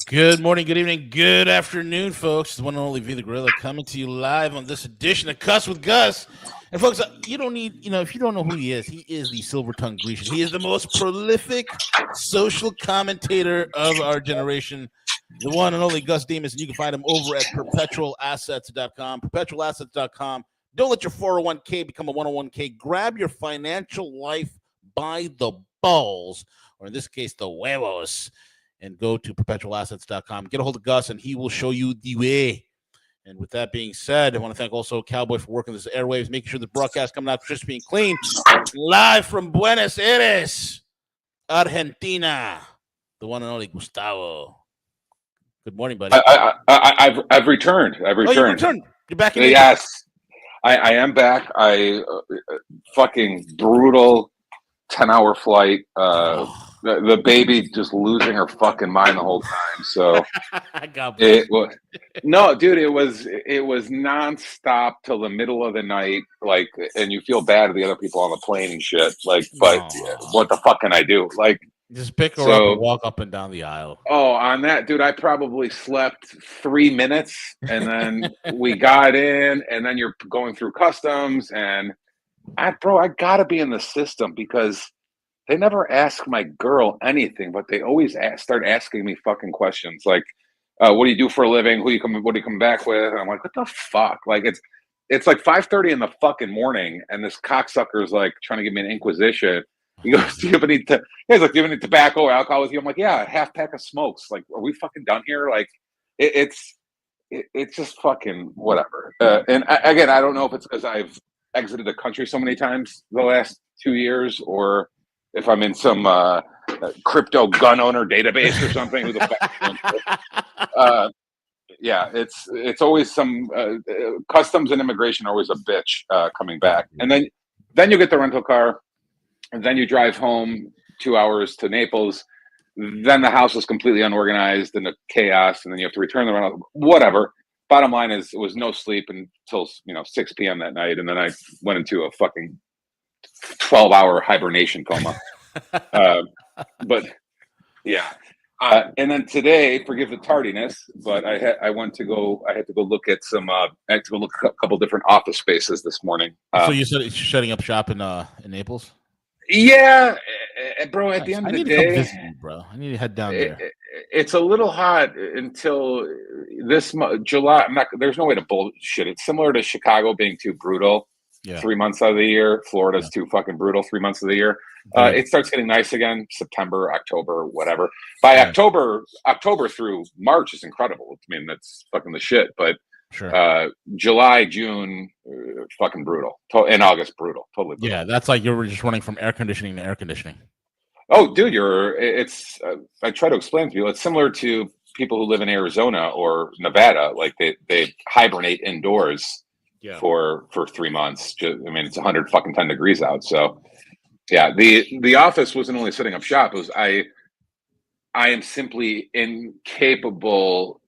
Good morning, good evening, good afternoon, folks. It's the one and only V The Guerrilla coming to you live on this edition of CUSS With GUS. And folks, you don't need, if you don't know who he is the silver-tongued Grecian. He is the most prolific social commentator of our generation, the one and only Gus Demos. And you can find him over at perpetualassets.com. Perpetualassets.com. Don't let your 401k become a 101k. Grab your financial life by the balls, or in this case, the huevos, and go to perpetualassets.com. Get a hold of Gus, and he will show you the way. And with that being said, I want to thank also Cowboy for working this airwaves, making sure the broadcast coming out crispy and clean. Live from Buenos Aires, Argentina, the one and only Gustavo. Good morning, buddy. I've returned. Oh, you returned. You're back in Yes, I am back. Fucking brutal 10-hour flight. The baby just losing her fucking mind the whole time. So no, dude, it was nonstop till the middle of the night. Like, and you feel bad for the other people on the plane and shit. Like, but what the fuck can I do? Like, just pick her up and walk up and down the aisle. Oh, on that, dude, I probably slept 3 minutes, and then we got in, and then you're going through customs, and I gotta be in the system because they never ask my girl anything, but they always start asking me fucking questions like, "What do you do for a living? What do you come back with?" And I'm like, "What the fuck?" Like it's like 5:30 in the fucking morning, and this cocksucker is like trying to give me an inquisition. He goes, "Do you have any?" He's like, "Do you have any tobacco or alcohol with you?" I'm like, "Yeah, a half pack of smokes." Like, are we fucking done here? Like, it's just fucking whatever. And again, I don't know if it's because I've exited the country so many times the last 2 years, or if I'm in some crypto gun owner database or something. Who the fuck? Yeah, it's always some customs and immigration are always a bitch coming back, and then you get the rental car, and then you drive home 2 hours to Naples. Then the house was completely unorganized and a chaos, and then you have to return the rental. Whatever. Bottom line is, it was no sleep until 6 p.m. that night, and then I went into a fucking 12-hour hibernation coma. But yeah, and then today, forgive the tardiness, but I had to go look at a couple different office spaces this morning. So you said it's shutting up shop in Naples? Yeah, bro. At the end of the day, come visit you, bro. I need to head down there. It's a little hot until this July. There's no way to bullshit. It's similar to Chicago being too brutal. Yeah. 3 months out of the year. Florida's too fucking brutal 3 months of the year. It starts getting nice again. September, October, whatever. By October through March is incredible. I mean, that's fucking the shit. But sure. July, June, fucking brutal. And August, brutal. Totally brutal. Yeah, that's like you're just running from air conditioning to air conditioning. Oh, dude, I try to explain to people, it's similar to people who live in Arizona or Nevada. Like they hibernate indoors for 3 months. I mean, it's 110 degrees out. So yeah, the office wasn't only setting up shop. It was I am simply incapable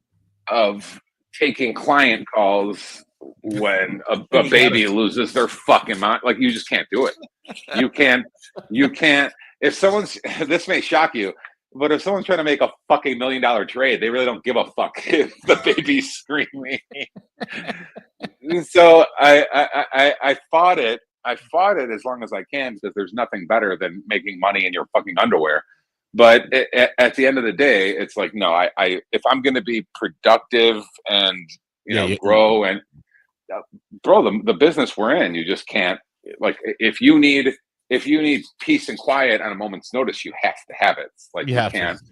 of taking client calls when a baby loses their fucking mind. Like, you just can't do it. You can't. If someone's, this may shock you, but if someone's trying to make a fucking $1 million trade, they really don't give a fuck if the baby's screaming. So I fought it. I fought it as long as I can, because there's nothing better than making money in your fucking underwear. But at the end of the day, it's like, no, I if I'm going to be productive and grow and bro, the business we're in, you just can't, like, if you need peace and quiet on a moment's notice, you have to have it. Like, you can't. To.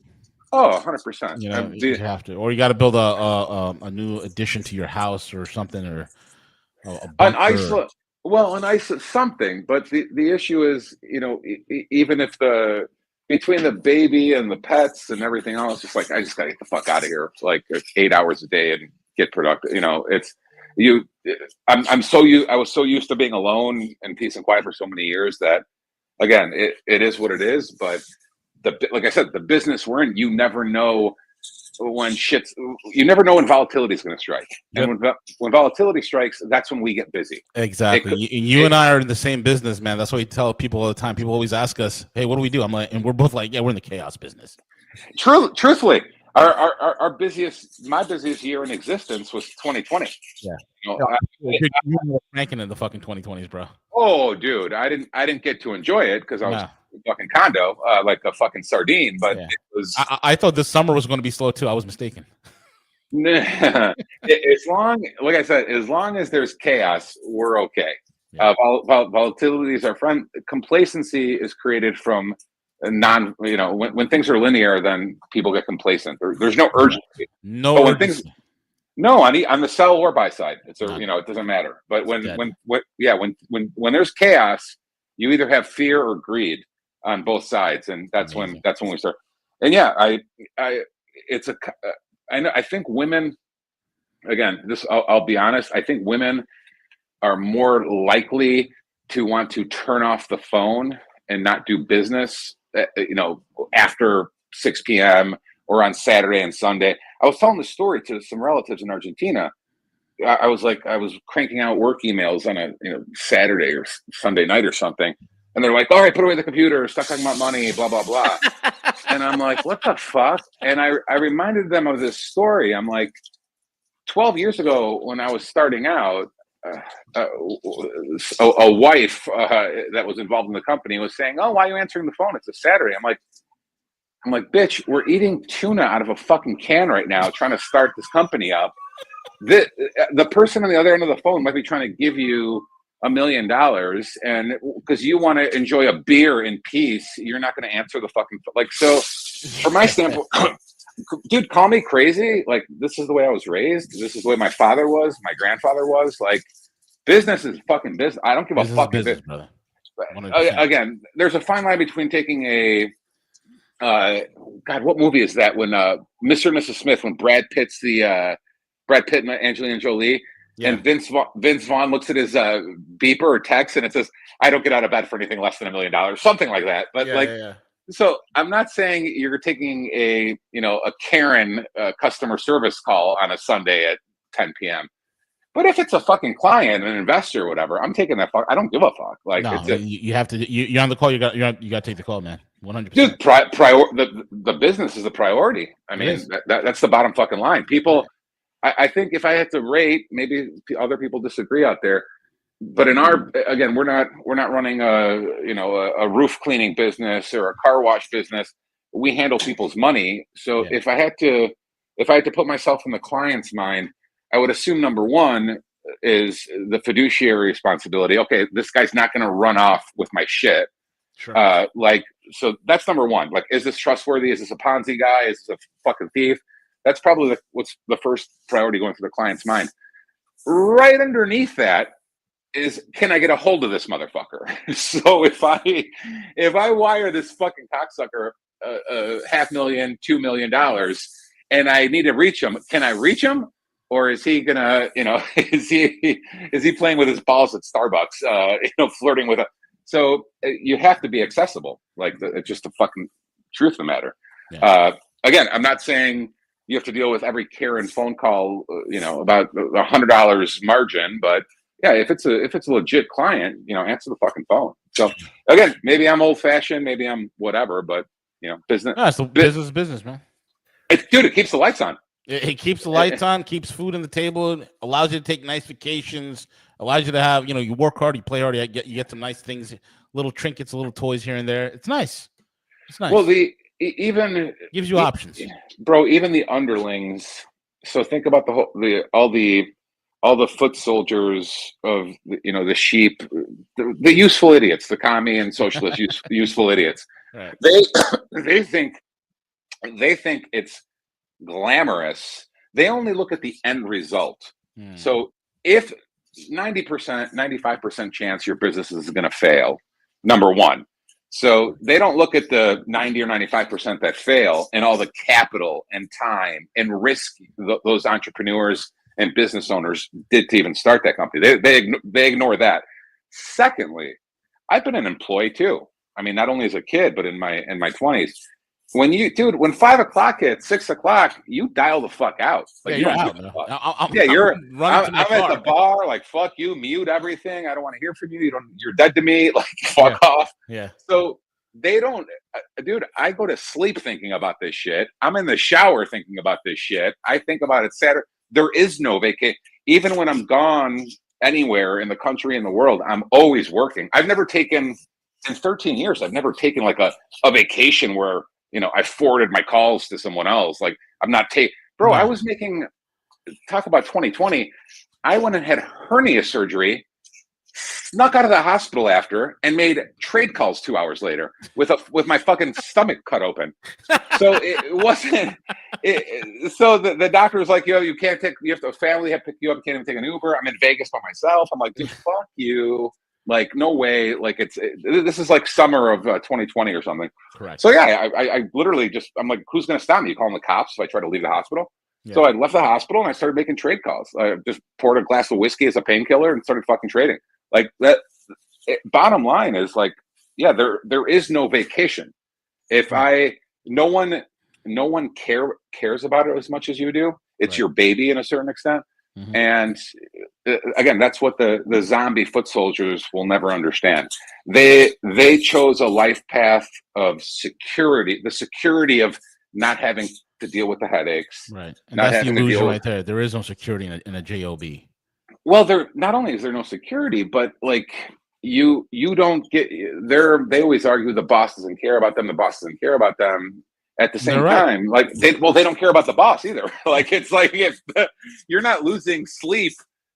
Oh, 100%. You have to, or you got to build a new addition to your house or something, or an isolate. Well, an isolate something. But the issue is, even if between the baby and the pets and everything else, it's like, I just gotta get the fuck out of here. It's like, it's 8 hours a day and get productive. I was so used to being alone and peace and quiet for so many years that, again, it is what it is. But like I said, the business we're in, you never know when volatility is going to strike. Yep. And when volatility strikes, that's when we get busy. Exactly. You and I are in the same business, man. That's what we tell people all the time. People always ask us, "Hey, what do we do?" I'm like, and we're both like, "Yeah, we're in the chaos business." Truthfully, our my busiest year in existence was 2020. Yeah. You know, You were ranking in the fucking 2020s, bro. Oh, dude, I didn't get to enjoy it because I was fucking condo, like a fucking sardine. But it was. I thought this summer was going to be slow too. I was mistaken. As long, like I said, as long as there's chaos, we're okay. Yeah. Volatility is our friend. Complacency is created from when things are linear, then people get complacent. There's no urgency. No but when urgency. things. No, on the sell or buy side, it doesn't matter. But when there's chaos, you either have fear or greed on both sides, and that's when we start. And I think women, again, I'll be honest, I think women are more likely to want to turn off the phone and not do business, after 6 p.m. or on Saturday and Sunday. I was telling the story to some relatives in Argentina. I was cranking out work emails on a Saturday or Sunday night or something. And they're like, all right, put away the computer, stop talking about money, blah, blah, blah. And I'm like, what the fuck? And I reminded them of this story. I'm like, 12 years ago when I was starting out, a wife that was involved in the company was saying, oh, why are you answering the phone? It's a Saturday. I'm like, bitch, we're eating tuna out of a fucking can right now, trying to start this company up. The person on the other end of the phone might be trying to give you $1 million, and because you want to enjoy a beer in peace, you're not going to answer the fucking so. From my standpoint, dude, call me crazy. Like, this is the way I was raised. This is the way my father was, my grandfather was. Like, business is fucking business. I don't give a fuck. Business, brother. Again, there's a fine line between taking a God, what movie is that? When Mr. and Mrs. Smith, when Brad Pitt and Angelina Jolie, and Vince Vaughn looks at his beeper or text, and it says, "I don't get out of bed for anything less than $1 million," something like that. But so I'm not saying you're taking a Karen customer service call on a Sunday at 10 p.m. But if it's a fucking client, an investor, or whatever, I'm taking that fuck. I don't give a fuck. Like, no, you have to. You're on the call. You got to take the call, man. 100%. Dude, the business is a priority. I mean, that's the bottom fucking line. People, I think if I had to rate, maybe other people disagree out there, but in our, again, we're not running a roof cleaning business or a car wash business. We handle people's money. So if I had to put myself in the client's mind, I would assume number one is the fiduciary responsibility. Okay, this guy's not going to run off with my shit. Sure. So that's number one. Like, is this trustworthy? Is this a Ponzi guy? Is this a fucking thief? That's probably what's the first priority going through the client's mind. Right underneath that is, can I get a hold of this motherfucker? So if I wire this fucking cocksucker $500,000, $2 million, and I need to reach him, can I reach him? Or is he gonna, is he playing with his balls at Starbucks, flirting with a? So you have to be accessible. Like, it's just the fucking truth of the matter. Yeah. Again, I'm not saying you have to deal with every Karen phone call, about $100 margin, but yeah, if it's a legit client, answer the fucking phone. So again, maybe I'm old fashioned, maybe I'm whatever, but business. No, it's business, man. It keeps the lights on. It keeps the lights on, keeps food on the table, allows you to take nice vacations, allows you to have, you work hard, you play hard, you get some nice things, little trinkets, little toys here and there. It's nice. It's nice. Well, even gives you options, bro. Even the underlings. So think about all the foot soldiers of the sheep, the useful idiots, the commie and socialist useful idiots. Right. They think it's glamorous. They only look at the end result. So if 90%, 95% chance your business is going to fail, number one. So they don't look at the 90 or 95% that fail and all the capital and time and risk those entrepreneurs and business owners did to even start that company. They ignore that. Secondly, I've been an employee too. I mean, not only as a kid, but in my 20s. When 5 o'clock hits, 6 o'clock, you dial the fuck out. Like, you're out. I'm at the bar. Like, fuck you, mute everything. I don't want to hear from you. You're dead to me. Like, fuck off. Yeah. So they don't, dude, I go to sleep thinking about this shit. I'm in the shower thinking about this shit. I think about it Saturday. There is no vacation. Even when I'm gone anywhere in the country, in the world, I'm always working. I've never taken, in 13 years, I've never taken like a vacation where, you know, I forwarded my calls to someone else. Like, I'm not bro, I was making, talk about 2020. I went and had hernia surgery, snuck out of the hospital after, and made trade calls 2 hours later with my fucking stomach cut open. So it wasn't. So the doctor was like, "Yo, you can't take. You have to. Family have to pick you up. You can't even take an Uber. I'm in Vegas by myself." I'm like, "Dude, fuck you." Like, no way. Like, this is like summer of 2020 or something. Correct. So yeah, I literally just, I'm like, who's gonna stop me? You calling the cops if I try to leave the hospital? Yeah. So I left the hospital and I started making trade calls. I just poured a glass of whiskey as a painkiller and started fucking trading. Like that. Bottom line is like, yeah, there is no vacation. If no one cares about it as much as you do. It's your baby in a certain extent. Mm-hmm. And again, that's what the zombie foot soldiers will never understand. They chose a life path of security, the security of not having to deal with the headaches. Right. And that's the illusion right there. There is no security in a job. Well, not only is there no security, but like you don't get there. They always argue the boss doesn't care about them. The boss doesn't care about them. At the same time, like they don't care about the boss either. Like, it's like, if you're not losing sleep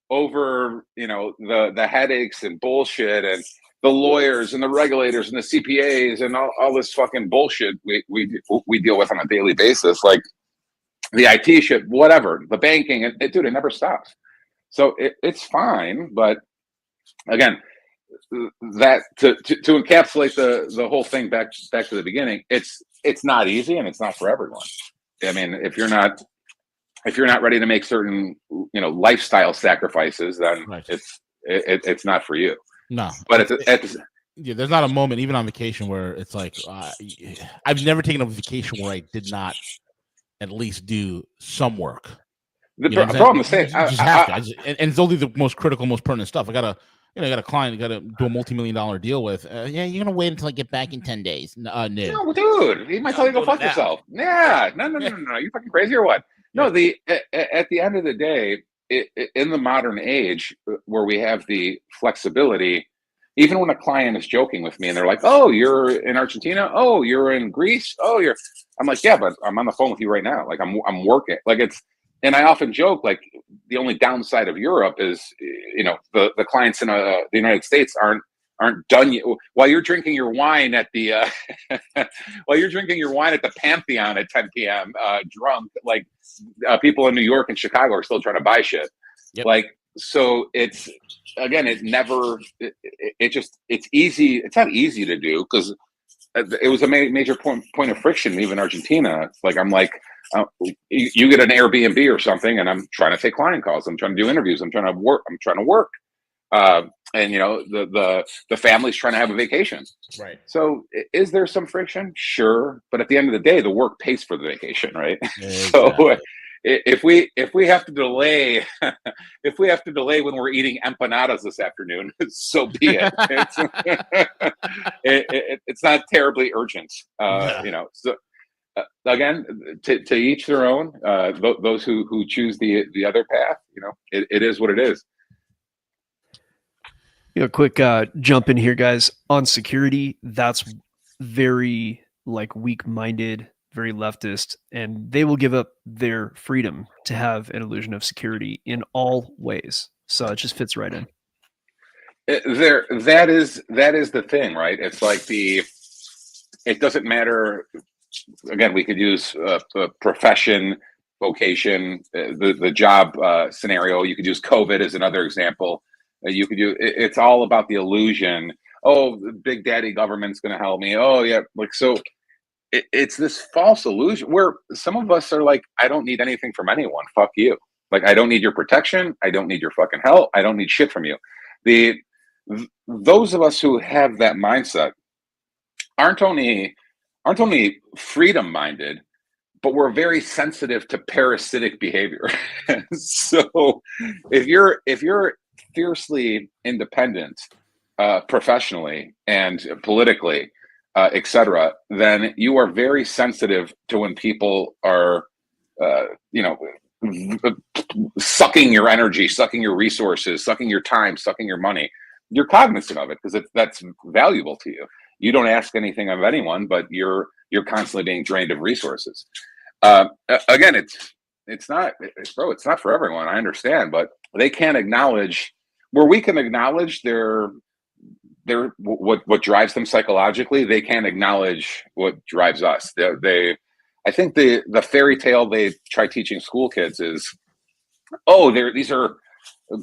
over, you know, the headaches and bullshit and the lawyers and the regulators and the CPAs and all this fucking bullshit we deal with on a daily basis, like the IT shit, whatever, the banking, dude, it never stops. So it's fine, but again, that to encapsulate the whole thing back to the beginning, it's not easy and it's not for everyone. I mean, if you're not ready to make certain, you know, lifestyle sacrifices, then it's not for you. No, but yeah, there's not a moment even on vacation where it's like I've never taken a vacation where I did not at least do some work. The problem is saying you just have to. And it's only the most critical, most pertinent stuff. I got a client, got to do a multi-million-dollar deal with. Yeah, you're gonna wait until I get back in 10 days. No, dude, he might tell you to go fuck yourself. Yeah, no, you fucking crazy or what? No, at the end of the day, in the modern age where we have the flexibility, even when a client is joking with me and they're like, "Oh, you're in Argentina. Oh, you're in Greece. Oh, I'm like, yeah, but I'm on the phone with you right now. Like, I'm working. Like, it's. And I often joke, like, the only downside of Europe is, you know, the clients in the United States aren't done yet. While you're drinking your wine at the Pantheon at 10 p.m. Drunk, like people in New York and Chicago are still trying to buy shit. Yep. Like, so it's, again, it's easy. It's not easy to do because it was a major point of friction, even Argentina. Like, I'm like, you get an Airbnb or something, and I'm trying to take client calls. I'm trying to do interviews. I'm trying to work. And you know, the family's trying to have a vacation. Right. So is there some friction? Sure. But at the end of the day, the work pays for the vacation, right? Exactly. So if we have to delay, when we're eating empanadas this afternoon, so be it. It's not terribly urgent. You know, so. Again, to each their own. Those who choose the other path, you know, it is what it is. You know, quick jump in here, guys. On security, that's very like weak-minded, very leftist, and they will give up their freedom to have an illusion of security in all ways. So it just fits right in. That is the thing, right? It's like it doesn't matter. Again, we could use profession, vocation, the job scenario. You could use COVID as another example. You could do. It's all about the illusion. Oh, the big daddy government's going to help me. Oh, yeah. Like, so it's this false illusion where some of us are like, I don't need anything from anyone. Fuck you. Like, I don't need your protection. I don't need your fucking help. I don't need shit from you. Those of us who have that mindset aren't only freedom minded, but we're very sensitive to parasitic behavior. So if you're fiercely independent, professionally and politically, etc., then you are very sensitive to when people are, sucking your energy, sucking your resources, sucking your time, sucking your money. You're cognizant of it because that's valuable to you. You don't ask anything of anyone, but you're constantly being drained of resources. Again, it's not for everyone. I understand, but they can't acknowledge where we can acknowledge their what drives them psychologically. They can't acknowledge what drives us. I think the fairy tale they try teaching school kids is, these are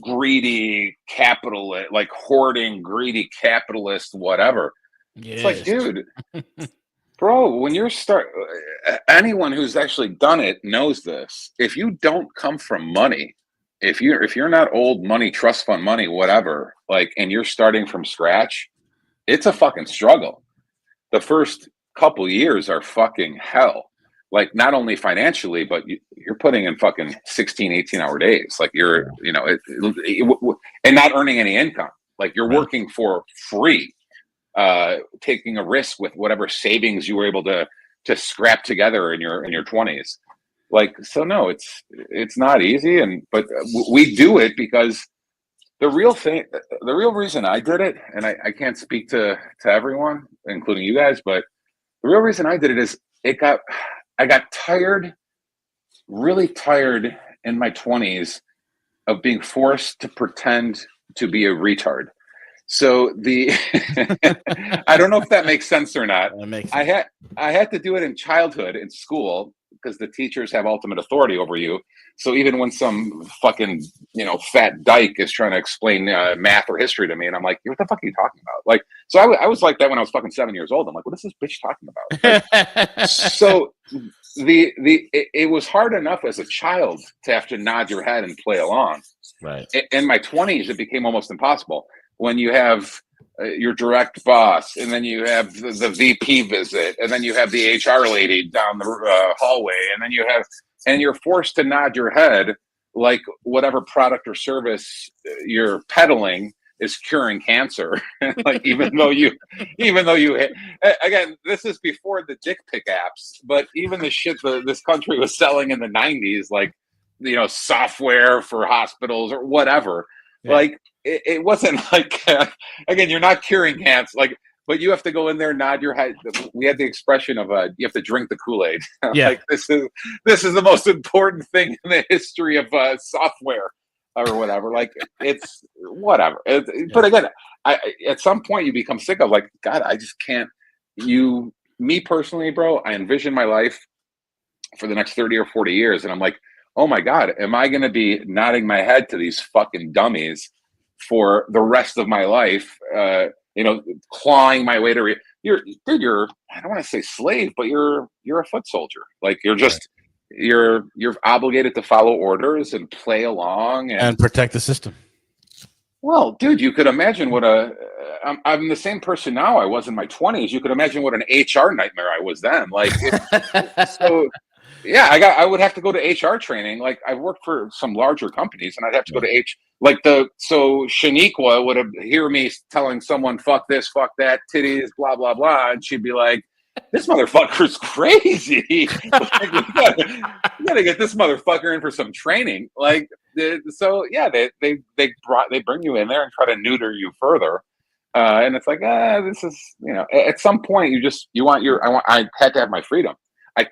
greedy capitalist, like hoarding, greedy capitalist, whatever. Yes. It's like, dude, bro, when you're anyone who's actually done it knows this. If you don't come from money, if you're not old money, trust fund money, whatever, like, and you're starting from scratch, it's a fucking struggle. The first couple years are fucking hell. Like, not only financially, but you're putting in fucking 16, 18-hour days. Like, you're, and not earning any income. Like, you're working for free, taking a risk with whatever savings you were able to scrap together in your 20s. Like, so no, it's not easy. But we do it because the real reason I did it, and I can't speak to everyone, including you guys, but the real reason I did it is I got tired, really tired in my 20s of being forced to pretend to be a retard. So I don't know if that makes sense or not. That makes sense. I had to do it in childhood, in school, because the teachers have ultimate authority over you. So even when some fucking, fat dyke is trying to explain math or history to me, and I'm like, what the fuck are you talking about? Like, so I was like that when I was fucking 7 years old. I'm like, what is this bitch talking about? Like, so it was hard enough as a child to have to nod your head and play along. Right. In my 20s, it became almost impossible when you have your direct boss, and then you have the VP visit, and then you have the HR lady down the hallway, and then you're forced to nod your head like whatever product or service you're peddling is curing cancer. Like, even though you again, this is before the dick pic apps, but even the shit that this country was selling in the 90s, like, software for hospitals or whatever. Yeah. Like, it wasn't like, again, you're not curing cancer, like, but you have to go in there and nod your head. We had the expression of you have to drink the Kool-Aid. Yeah. Like, this is the most important thing in the history of software or whatever. Like, it's whatever. But again, at some point you become sick of, like, God, I just can't. Me personally, bro, I envision my life for the next 30 or 40 years, and I'm like, oh my God, am I going to be nodding my head to these fucking dummies for the rest of my life? Clawing my way to you're I don't want to say slave, but you're a foot soldier. Like, you're just you're obligated to follow orders and play along and protect the system. Well, dude, you could imagine what I'm the same person now I was in my 20s. You could imagine what an HR nightmare I was then. Like, so. Yeah, I would have to go to HR training. Like, I've worked for some larger companies, and I'd have to go to so Shaniqua would hear me telling someone, fuck this, fuck that, titties, blah, blah, blah. And she'd be like, this motherfucker's crazy. Like, we gotta get this motherfucker in for some training. Like, so yeah, they bring you in there and try to neuter you further. And it's like, this is, at some point I had to have my freedom. I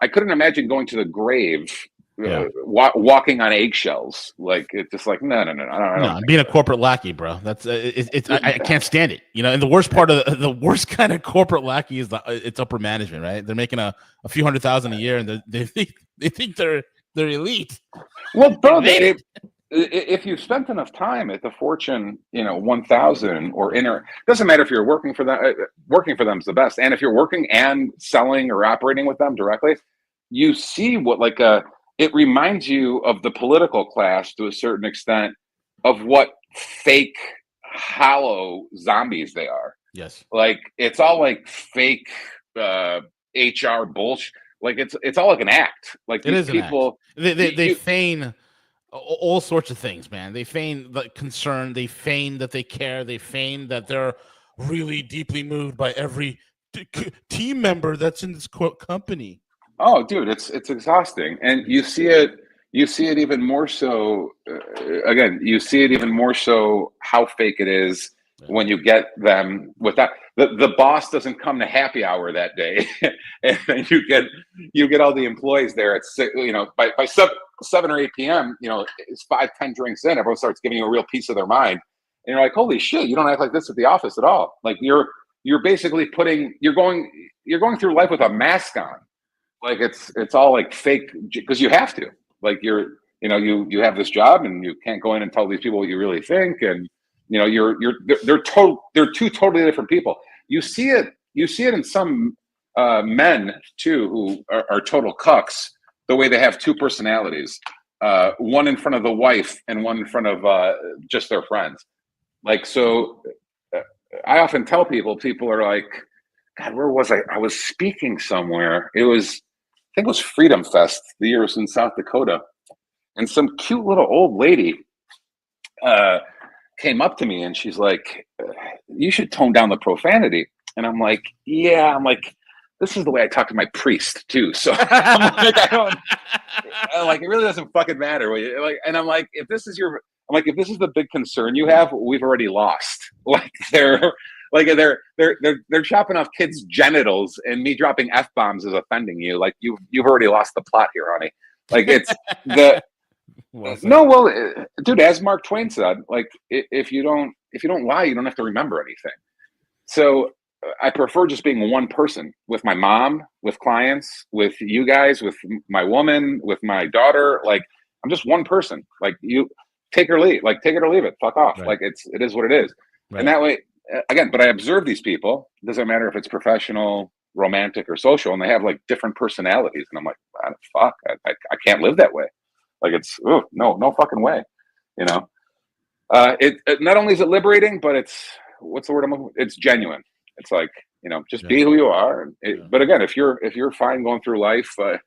couldn't imagine going to the grave, walking on eggshells. Like, it's just like, no. I don't being a corporate lackey, bro. That's I can't stand it. And the worst part of the worst kind of corporate lackey is it's upper management, right? They're making a few $100,000 a year, and they think they're elite. Well, bro, if you've spent enough time at the Fortune, 1000 or doesn't matter if you're working for them. Working for them is the best, and if you're working and selling or operating with them directly, you see what it reminds you of the political class to a certain extent of what fake, hollow zombies they are. Yes, like, it's all like fake HR bullshit. Like, it's all like an act. Like, these people, they feign all sorts of things, man. They feign the concern. They feign that they care. They feign that they're really deeply moved by every team member that's in this company. Oh, dude, it's exhausting, and you see it. You see it even more so. Again, you see it even more so how fake it is when you get them with that. The boss doesn't come to happy hour that day, and then you get all the employees there at 6, by 7 or 8 p.m. It's 5-10 drinks in, everyone starts giving you a real piece of their mind, and you're like, holy shit, you don't act like this at the office at all. Like you're basically you're going through life with a mask on. Like it's all like fake because you have to. Like you have this job and you can't go in and tell these people what you really think, and they're two totally different people. You see it in some men too who are total cucks. The way they have two personalities, one in front of the wife and one in front of just their friends. Like so, I often tell people are like, God, where was I? I was speaking somewhere. I think it was Freedom Fest. The year was in South Dakota, and some cute little old lady came up to me and she's like, "You should tone down the profanity." And I'm like, "Yeah." I'm like, "This is the way I talk to my priest too." So I'm like, it really doesn't fucking matter. And I'm like, if this is the big concern you have, we've already lost. They're chopping off kids' genitals, and me dropping F-bombs is offending you. Like you've already lost the plot here, honey. Like it's the dude. As Mark Twain said, like if you don't lie, you don't have to remember anything. So I prefer just being one person with my mom, with clients, with you guys, with my woman, with my daughter. Like I'm just one person. Like you take or leave. Like take it or leave it. Fuck off. Right. Like it is what it is. Right. And that way. Again, but I observe these people. It doesn't matter if it's professional, romantic, or social, and they have like different personalities. And I'm like, fuck, I can't live that way. Like it's no fucking way. It not only is it liberating, but it's what's the word? It's genuine. It's like just be who you are. But again, if you're fine going through life to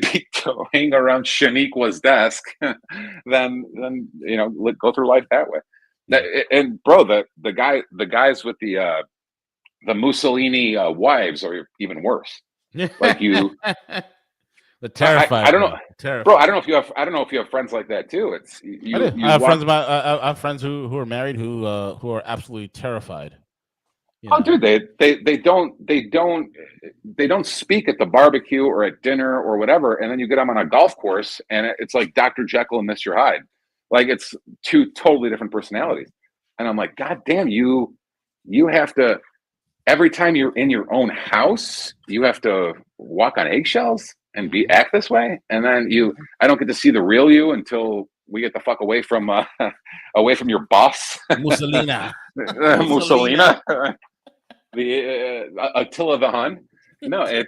be going around Shaniqua's desk, then go through life that way. And bro, the guys with the Mussolini wives are even worse. Like you, the terrified. I don't know, terrified. Bro. I don't know if you have friends like that too. It's I have friends I have friends who are married who are absolutely terrified. Oh, dude, they don't speak at the barbecue or at dinner or whatever, and then you get them on a golf course, and it's like Dr. Jekyll and Mr. Hyde. Like it's two totally different personalities. And I'm like, God damn, you have to, every time you're in your own house, you have to walk on eggshells and act this way. And then I don't get to see the real you until we get the fuck away from your boss. Mussolina. Mussolina. The Attila the Hun. No, dude,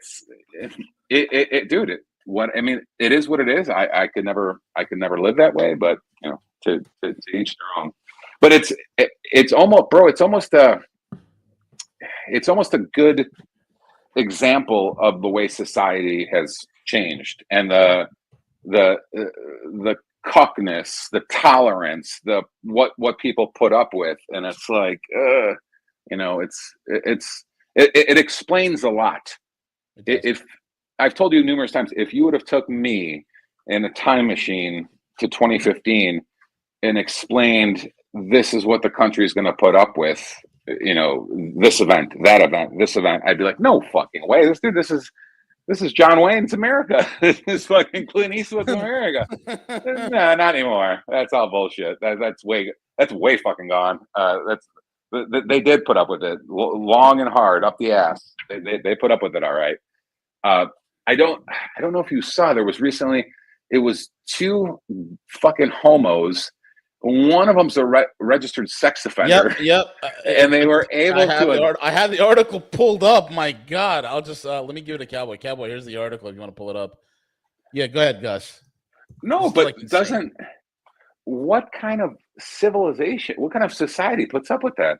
it is what it is. I could never live that way, but to each their own. But it's almost a good example of the way society has changed, and the cuckness, the tolerance, the what people put up with, and it's like it explains a lot. If I've told you numerous times, if you would have took me in a time machine to 2015 and explained this is what the country is going to put up with, this event, that event, this event, I'd be like, no fucking way. This is John Wayne's America. This is fucking Clint Eastwood's America. Nah, not anymore. That's all bullshit. That's way fucking gone. They did put up with it long and hard up the ass. They put up with it all right. I don't know if you saw, there was recently, it was two fucking homos. One of them's a registered sex offender. Yep. And they were able to. I had the article pulled up. My God, I'll just let me give it to Cowboy. Cowboy, here's the article if you want to pull it up. Yeah, go ahead, Gus. No, but doesn't. What kind of civilization? What kind of society puts up with that?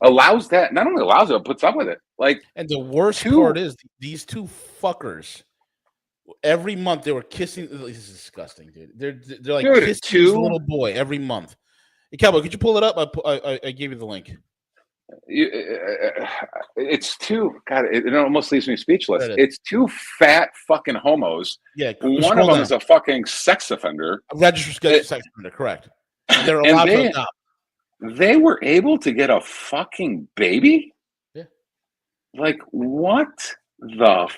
Allows that? Not only allows it, but puts up with it. Like, and the worst part is these two fuckers. Every month they were kissing. This is disgusting, dude. They're like kissing this little boy every month. Hey, Cowboy, could you pull it up? I gave you the link. It's too, God, it almost leaves me speechless. Right. It's two fat fucking homos. Yeah, One of them is a fucking sex offender. A registered sex offender, correct. And they're And allowed to adopt. they were able to get a fucking baby? Yeah. Like, what the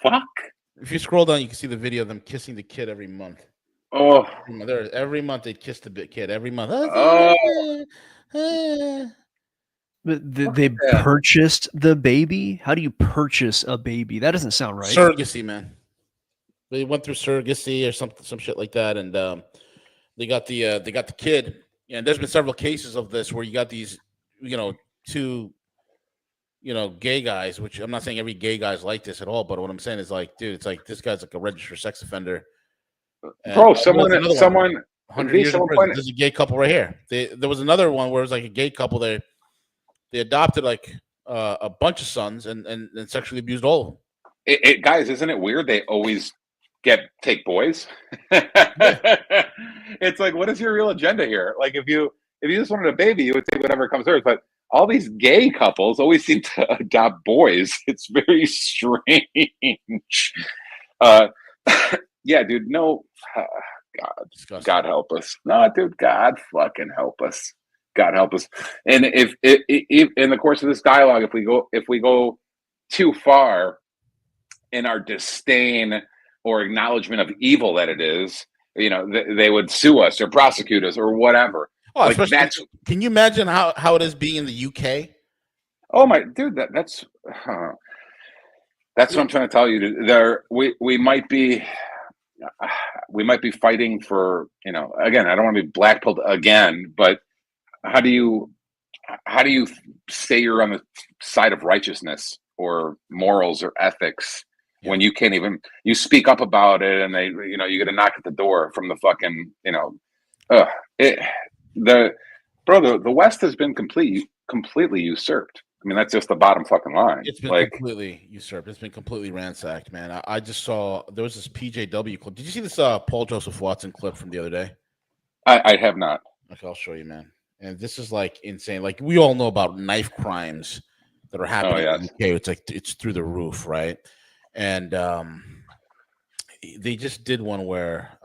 fuck? If you scroll down, you can see the video of them kissing the kid every month. Oh. Every month they kiss the kid. Every month. Oh. But they purchased the baby? How do you purchase a baby? That doesn't sound right. Surrogacy, man. They went through surrogacy or some shit like that, and they got the kid. And there's been several cases of this where you got these, two, gay guys. Which I'm not saying every gay guy's like this at all, but what I'm saying is like, dude, it's like this guy's like a registered sex offender. Bro, someone. 100 years in prison. There's a gay couple right here. There was another one where it was like a gay couple. They adopted like a bunch of sons and sexually abused all of them. Guys, isn't it weird? They always take boys. It's like, what is your real agenda here? Like, if you just wanted a baby, you would take whatever comes first. But all these gay couples always seem to adopt boys. It's very strange. Yeah, dude. No, God help us. No, dude. God fucking help us. God help us. And if in the course of this dialogue, if we go too far in our disdain or acknowledgement of evil that it is, they would sue us or prosecute us or whatever. Oh, like can you imagine how it is being in the UK? Oh my dude, that's what I'm trying to tell you. We might be fighting for, again, I don't want to be blackpilled again, but how do you say you're on the side of righteousness or morals or ethics when you can't even, you speak up about it and they, you get a knock at the door from the fucking, the West has been completely usurped. I mean, that's just the bottom fucking line. It's been completely usurped. It's been completely ransacked, man. I just saw there was this PJW clip. Did you see this Paul Joseph Watson clip from the other day? I have not. Okay, I'll show you, man. And this is like insane. Like, we all know about knife crimes that are happening in the UK. It's like it's through the roof, right? And they just did one where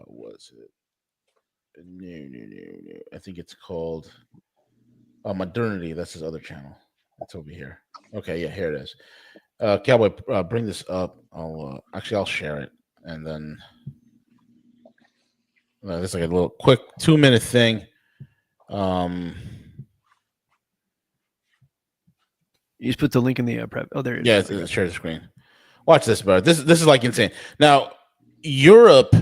was it? No. I think it's called Modernity. That's his other channel. It's over here. Okay, yeah, here it is. Cowboy, bring this up. I'll share it, and then this is like a little quick 2-minute thing. You just put the link in the prep. Oh, there it is. Yeah, share the screen. Watch this, bro. This is like insane. Now, Europe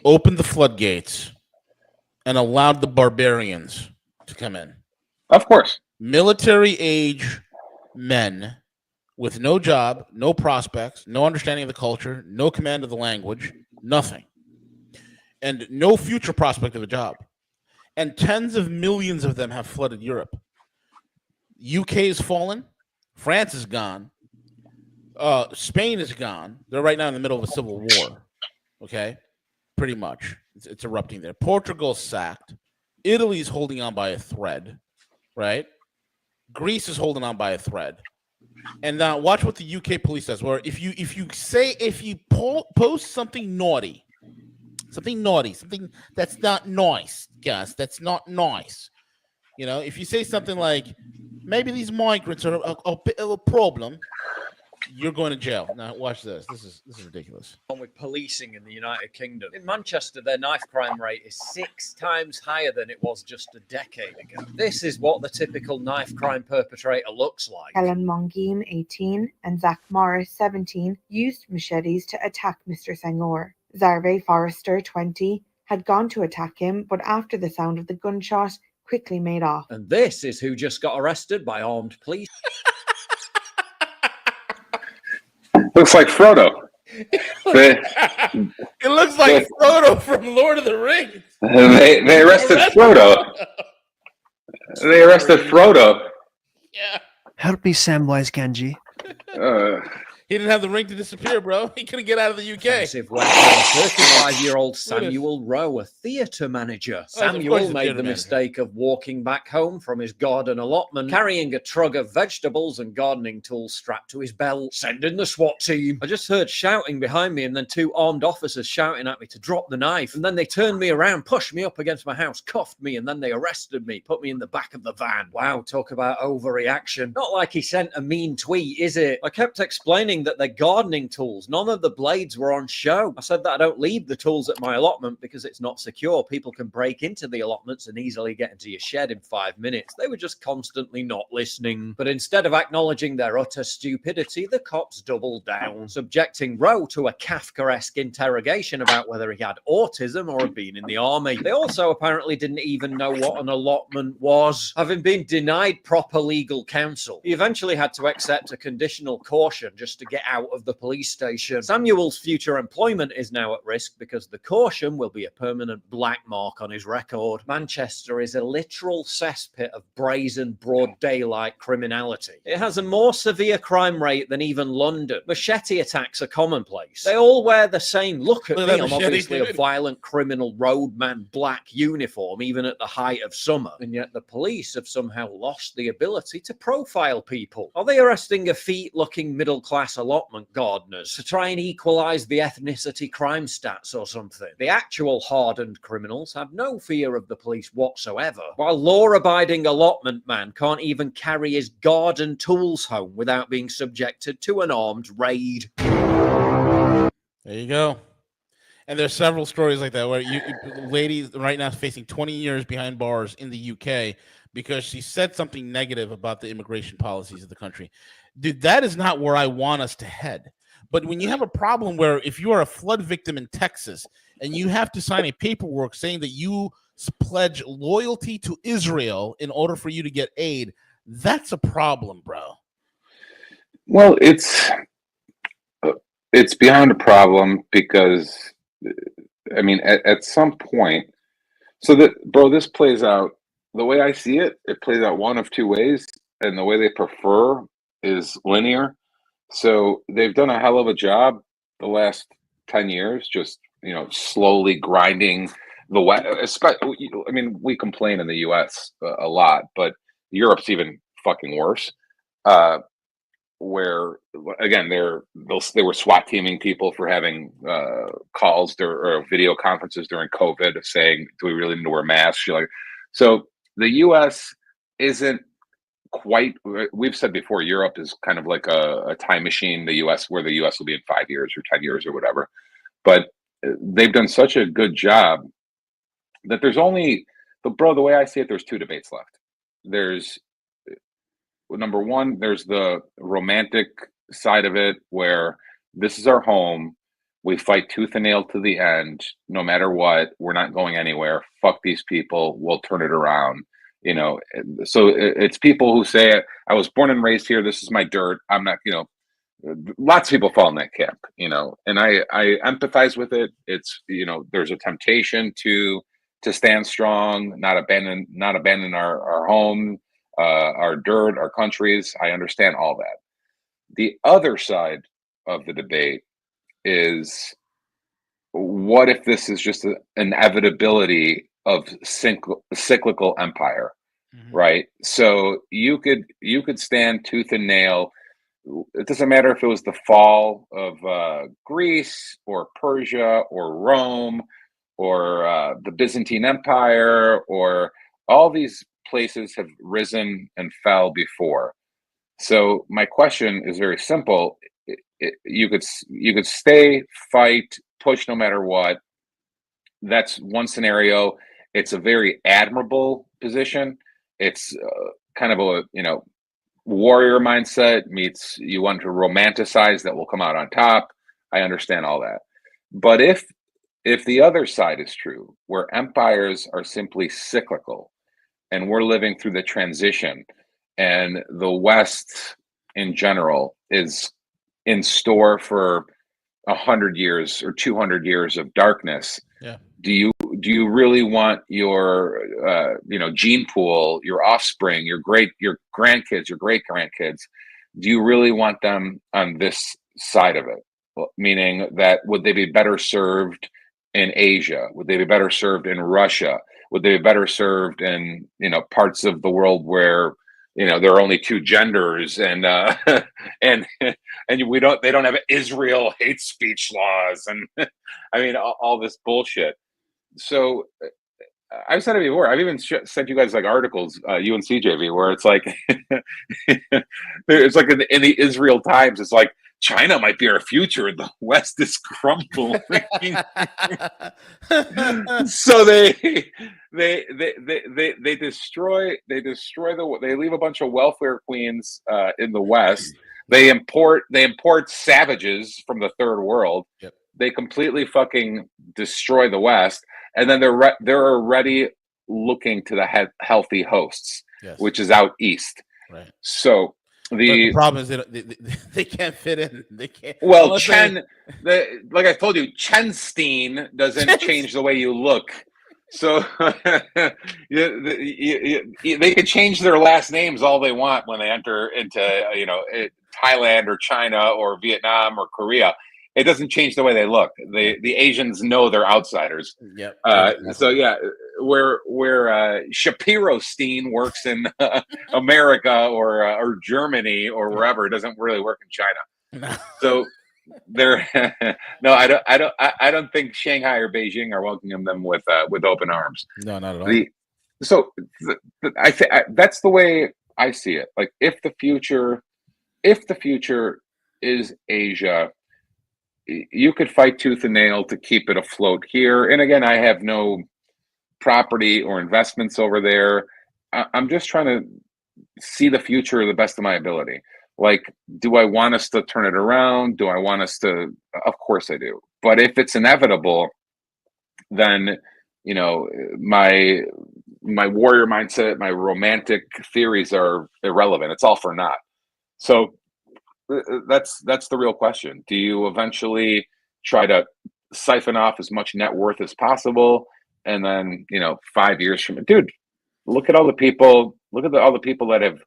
opened the floodgates and allowed the barbarians to come in. Of course. Military age men with no job, no prospects, no understanding of the culture, no command of the language, nothing. And no future prospect of a job. And tens of millions of them have flooded Europe. UK is fallen. France is gone. Spain is gone. They're right now in the middle of a civil war. Okay? Pretty much. It's erupting there. Portugal's sacked. Italy's holding on by a thread. Right? Greece is holding on by a thread. And now watch what the UK police does. Where if you post something naughty, something that's not nice, Gus, that's not nice. If you say something like, maybe these migrants are a bit of a problem, you're going to jail. Now watch this. This is ridiculous. With policing in the United Kingdom. In Manchester, their knife crime rate is 6 times higher than it was just a decade ago. This is what the typical knife crime perpetrator looks like. Helen Mongine, 18, and Zach Morris, 17, used machetes to attack Mr. Senghor. Zarve Forrester, 20, had gone to attack him, but after the sound of the gunshot, quickly made off. And this is who just got arrested by armed police. Looks like Frodo. It looks like Frodo from Lord of the Rings. They arrested Frodo. They arrested Frodo. Yeah. Help me, Samwise Gamgee. He didn't have the ring to disappear, bro. He couldn't get out of the UK. Offensive weapon. 35-year-old Samuel Rowe, a theatre manager. of course Samuel he's a made theatre the manager. mistake of walking back home from his garden allotment, carrying a trug of vegetables and gardening tools strapped to his belt. Send in the SWAT team. I just heard shouting behind me and then 2 armed officers shouting at me to drop the knife. And then they turned me around, pushed me up against my house, cuffed me, and then they arrested me, put me in the back of the van. Wow, talk about overreaction. Not like he sent a mean tweet, is it? I kept explaining that they're gardening tools. None of the blades were on show. I said that I don't leave the tools at my allotment because it's not secure. People can break into the allotments and easily get into your shed in 5 minutes. They were just constantly not listening. But instead of acknowledging their utter stupidity, the cops doubled down, subjecting Rowe to a Kafkaesque interrogation about whether he had autism or had been in the army. They also apparently didn't even know what an allotment was, having been denied proper legal counsel. He eventually had to accept a conditional caution just to get out of the police station. Samuel's future employment is now at risk because the caution will be a permanent black mark on his record. Manchester is a literal cesspit of brazen, broad daylight criminality. It has a more severe crime rate than even London. Machete attacks are commonplace. They all wear the same look at Look me. at that I'm machete, obviously a dude. violent criminal roadman black uniform, even at the height of summer. And yet the police have somehow lost the ability to profile people. Are they arresting effete-looking middle-class allotment gardeners to try and equalize the ethnicity crime stats or something? The actual hardened criminals have no fear of the police whatsoever, while law-abiding allotment man can't even carry his garden tools home without being subjected to an armed raid. There you go. And there's several stories like that where lady right now is facing 20 years behind bars in the UK because she said something negative about the immigration policies of the country. Dude, that is not where I want us to head. But when you have a problem where if you are a flood victim in Texas and you have to sign a paperwork saying that you pledge loyalty to Israel in order for you to get aid, that's a problem, bro. Well, it's beyond a problem because, I mean, at some point, so that, bro, this plays out, the way I see it, it plays out one of two ways, and the way they prefer is linear. So they've done a hell of a job the last 10 years, just, slowly grinding the West. I mean, we complain in the US a lot, but Europe's even fucking worse. Where again they were SWAT teaming people for having calls or video conferences during COVID saying, do we really need to wear masks? So the US isn't quite, we've said before, Europe is kind of like a time machine, the US, where the US will be in 5 years or 10 years or whatever. But they've done such a good job that there's only, the way I see it, there's 2 debates left. There's, number one, there's the romantic side of it where this is our home. We fight tooth and nail to the end, no matter what. We're not going anywhere. Fuck these people. We'll turn it around. So it's people who say, I was born and raised here. This is my dirt. I'm not, lots of people fall in that camp, and I empathize with it. It's, there's a temptation to stand strong, not abandon our home, our dirt, our countries. I understand all that. The other side of the debate is, what if this is just an inevitability of cyclical empire, right? So you could stand tooth and nail. It doesn't matter if it was the fall of Greece or Persia or Rome or the Byzantine Empire, or all these places have risen and fell before. So my question is very simple. You could stay, fight, push no matter what. That's one scenario. It's a very admirable position. It's kind of a warrior mindset meets you want to romanticize that will come out on top. I understand all that. But if the other side is true, where empires are simply cyclical, and we're living through the transition, and the West in general is in store for 100 years or 200 years of darkness. Yeah. Do you really want your gene pool, your offspring, your grandkids, your great grandkids? Do you really want them on this side of it. Well, meaning that would they be better served in Asia? Would they be better served in Russia? Would they be better served in parts of the world where there are only two genders and and they don't have Israel hate speech laws and I mean all this bullshit. So I've said it before. I've even sent you guys like articles, you and CJV, where it's like, it's like in the Israel Times, it's like China might be our future, and the West is crumbling. So they destroy they leave a bunch of welfare queens in the West. They import savages from the third world. Yep. They completely fucking destroy the West. And then they're already looking to the healthy hosts, yes. which is out east. Right. So the problem is they can't fit in. They can't. Well, like I told you, Chenstein doesn't change the way you look. So they can change their last names all they want when they enter into Thailand or China or Vietnam or Korea. It doesn't change the way they look. The Asians know they're outsiders. Yep. So yeah, where Shapiro Steen works in America or Germany or wherever, it doesn't really work in China. No. So they're no, I don't think Shanghai or Beijing are welcoming them with open arms. No, not at all. I think that's the way I see it. Like if the future is Asia, you could fight tooth and nail to keep it afloat here. And again, I have no property or investments over there. I'm just trying to see the future to the best of my ability. Like, do I want us to turn it around? Do I want us to? Of course I do. But if it's inevitable, then, my warrior mindset, my romantic theories are irrelevant. It's all for naught. So that's the real question. Do you eventually try to siphon off as much net worth as possible, and then 5 years from it, dude, look at all the people that have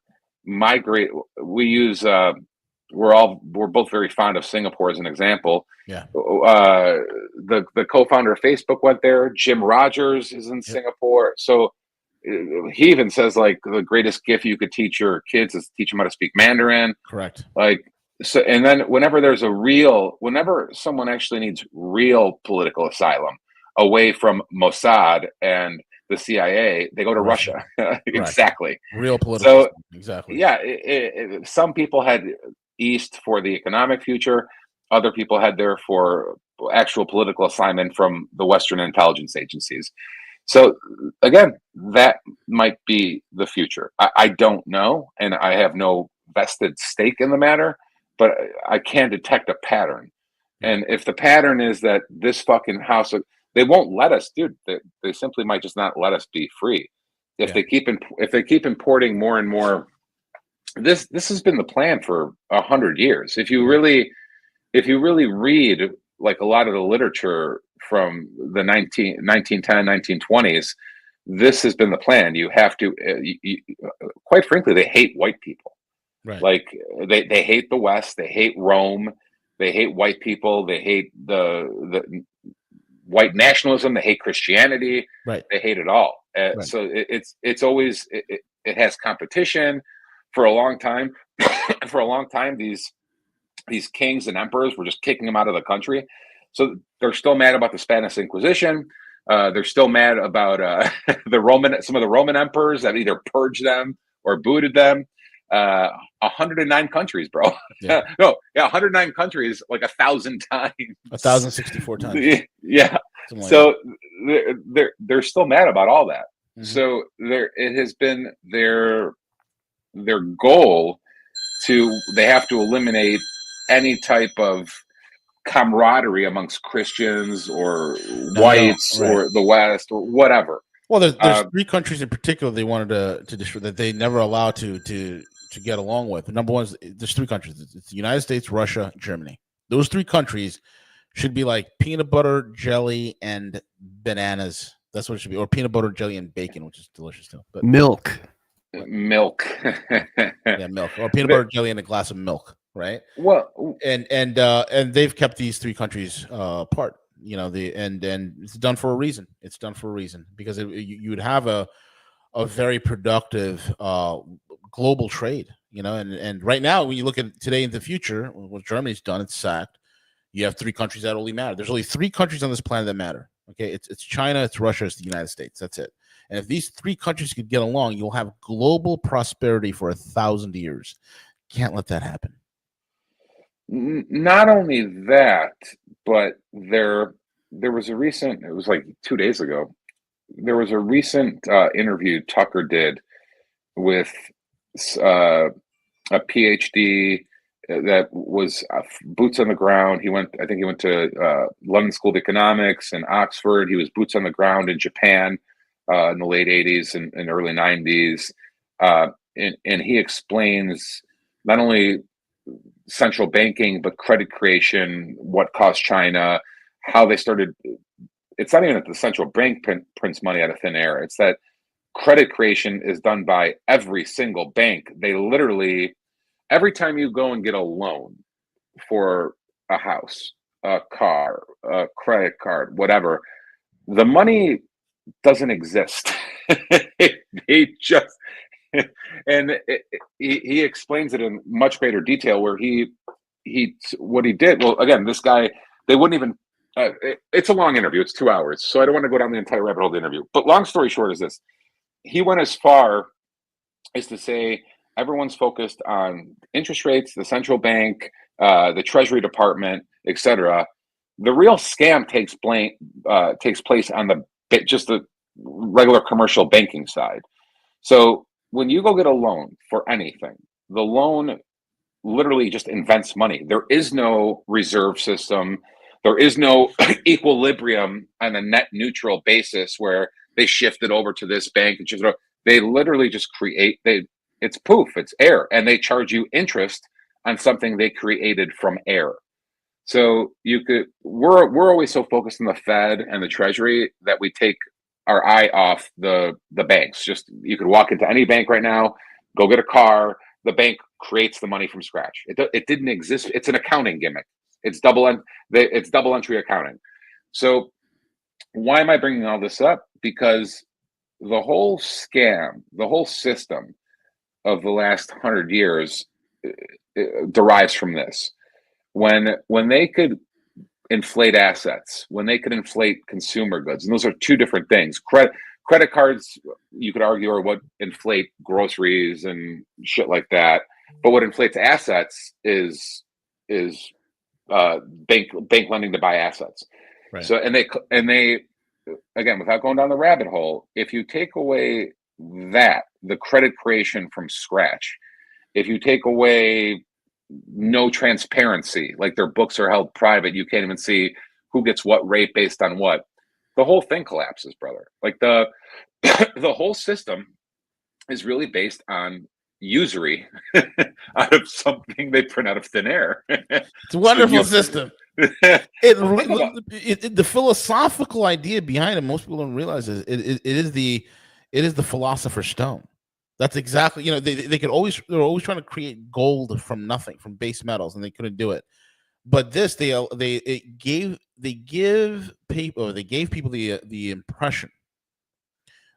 migrated. We use we're both very fond of Singapore as an example. Yeah. The co-founder of Facebook went there. Jim Rogers is in Singapore. So he even says like the greatest gift you could teach your kids is teach them how to speak Mandarin. Correct. Like, so, and then whenever someone actually needs real political asylum away from Mossad and the CIA, they go to Russia. Exactly. Real political. So exactly. Yeah. Some people head east for the economic future. Other people head there for actual political assignment from the Western intelligence agencies. So again, that might be the future. I don't know, and I have no vested stake in the matter, but I can detect a pattern. And if the pattern is that this fucking house, they won't let us, dude. They simply might just not let us be free. If they keep importing more and more, this has been the plan for 100 years. If you really read like a lot of the literature from the 1910, 1920s, this has been the plan. You have to, quite frankly, they hate white people. Right. Like they hate the West, they hate Rome, they hate white people, they hate the white nationalism, they hate Christianity, right? They hate it all. Right. So it's always it has competition for a long time. For a long time, these kings and emperors were just kicking them out of the country. So they're still mad about the Spanish Inquisition. They're still mad about some of the Roman emperors that either purged them or booted them. 109 countries, bro. Yeah. 109 countries, like 1,000 times. 1,064 times. Yeah. Something like So they're still mad about all that. Mm-hmm. So it has been their goal they have to eliminate any type of camaraderie amongst Christians or whites or the West or whatever. Well, there's three countries in particular they wanted to destroy that they never allowed to get along with. Number one is there's three countries. It's the United States, Russia, Germany. Those three countries should be like peanut butter, jelly, and bananas. That's what it should be, or peanut butter, jelly, and bacon, which is delicious too. But milk. Yeah, milk, or peanut butter, jelly, and a glass of milk. right? Well, And they've kept these three countries apart. You know, and it's done for a reason. It's done for a reason because you would have a very productive global trade. You know, and right now when you look at today and the future, what Germany's done, it's sacked. You have three countries that only matter. There's only three countries on this planet that matter. Okay, it's China, it's Russia, it's the United States. That's it. And if these three countries could get along, you'll have global prosperity for 1,000 years. Can't let that happen. not only that, but there was a recent. It was like 2 days ago. There was a recent interview Tucker did with a PhD that was boots on the ground. I think he went to London School of Economics and Oxford. He was boots on the ground in Japan in the late 80s and early 90s. And he explains not only central banking, but credit creation, what caused China, how they started. It's not even that the central bank prints money out of thin air. It's that credit creation is done by every single bank. They literally, every time you go and get a loan for a house, a car, a credit card, whatever, the money doesn't exist. They just, and he explains it in much greater detail where what he did. Well, again, this guy, they wouldn't even, it's a long interview. It's 2 hours. So I don't want to go down the entire rabbit hole of the interview, but long story short is this. He went as far as to say everyone's focused on interest rates, the central bank, the Treasury Department, etc. The real scam takes place on just the regular commercial banking side. So when you go get a loan for anything, the loan literally just invents money. There is no reserve system. There is no equilibrium on a net neutral basis where they shift it over to this bank. They literally just create. It's poof. It's air, and they charge you interest on something they created from air. So we're always so focused on the Fed and the Treasury that we take our eye off the banks. Just you could walk into any bank right now, go get a car. The bank creates the money from scratch. It didn't exist. It's an accounting gimmick. It's double entry accounting. So why am I bringing all this up? Because the whole scam, the whole system of the last 100 years derives from this. When they could inflate assets, when they could inflate consumer goods, and those are two different things. Credit cards, you could argue, are what inflate groceries and shit like that. But what inflates assets is bank lending to buy assets. Right. So and they again, without going down the rabbit hole, if you take away the credit creation from scratch, if you take away no transparency, like their books are held private, you can't even see who gets what rate based on what, the whole thing collapses, brother. Like the whole system is really based on usury out of something they print out of thin air. It's a wonderful system. The philosophical idea behind it, most people don't realize it is the philosopher's stone. That's exactly, they they're always trying to create gold from nothing, from base metals, and they couldn't do it. But this, they gave people the impression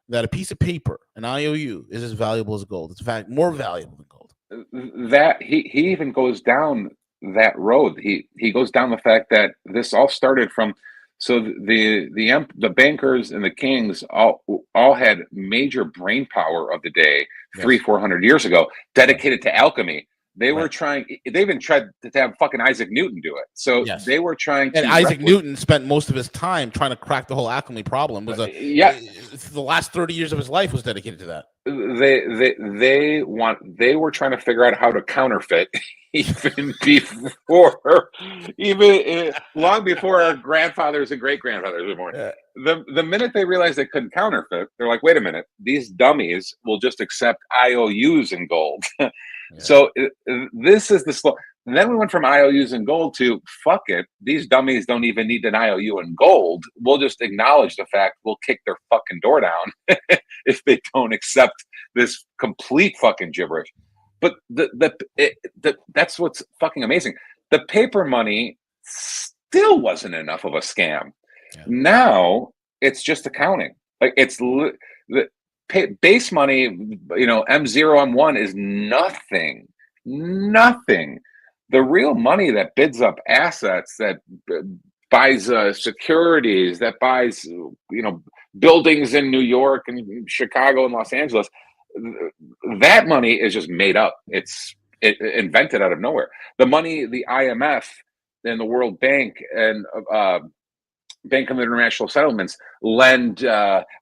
that a piece of paper, an IOU, is as valuable as gold. It's in fact more valuable than gold. That he even goes down that road. He goes down the fact that this all started from. So the bankers and the kings all had major brain power of the day, yes, 300-400 years ago, dedicated to alchemy. They were trying. They even tried to have fucking Isaac Newton do it. So yes, they were trying to. And Isaac Newton spent most of his time trying to crack the whole alchemy problem. The last 30 years of his life was dedicated to that. They were trying to figure out how to counterfeit long before our grandfathers and great grandfathers were born. Yeah. The minute they realized they couldn't counterfeit, they're like, wait a minute, these dummies will just accept IOUs in gold. Yeah. So this is the slow. And then we went from IOUs in gold to fuck it. These dummies don't even need an IOU in gold. We'll just acknowledge the fact we'll kick their fucking door down if they don't accept this complete fucking gibberish. But that's what's fucking amazing. The paper money still wasn't enough of a scam. Yeah. Now it's just accounting. Like it's the base money, M0, M1 is nothing. The real money that bids up assets, that buys securities, that buys buildings in New York and Chicago and Los Angeles, that money is just made up. It's invented out of nowhere. The money the IMF and the World Bank and Bank of International Settlements lend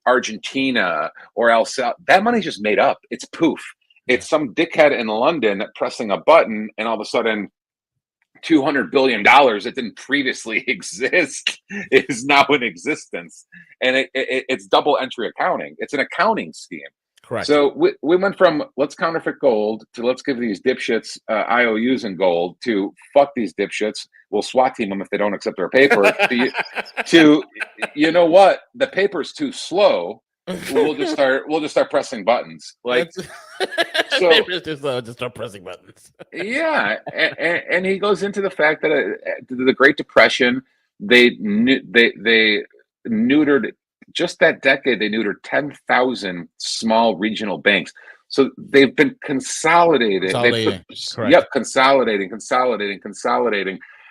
Argentina or El Salvador, that money's just made up. It's poof. It's some dickhead in London pressing a button, and all of a sudden $200 billion that didn't previously exist is now in existence. And it's double entry accounting. It's an accounting scheme. Correct. So we went from let's counterfeit gold to let's give these dipshits IOUs in gold to fuck these dipshits. We'll SWAT team them if they don't accept our paper. to you know what? The paper's too slow. We'll just start pressing buttons. Like so, paper's too slow. Just start pressing buttons. Yeah, and he goes into the fact that the Great Depression, they neutered. Just that decade, they neutered 10,000 small regional banks. So they've been consolidated. Consolidating,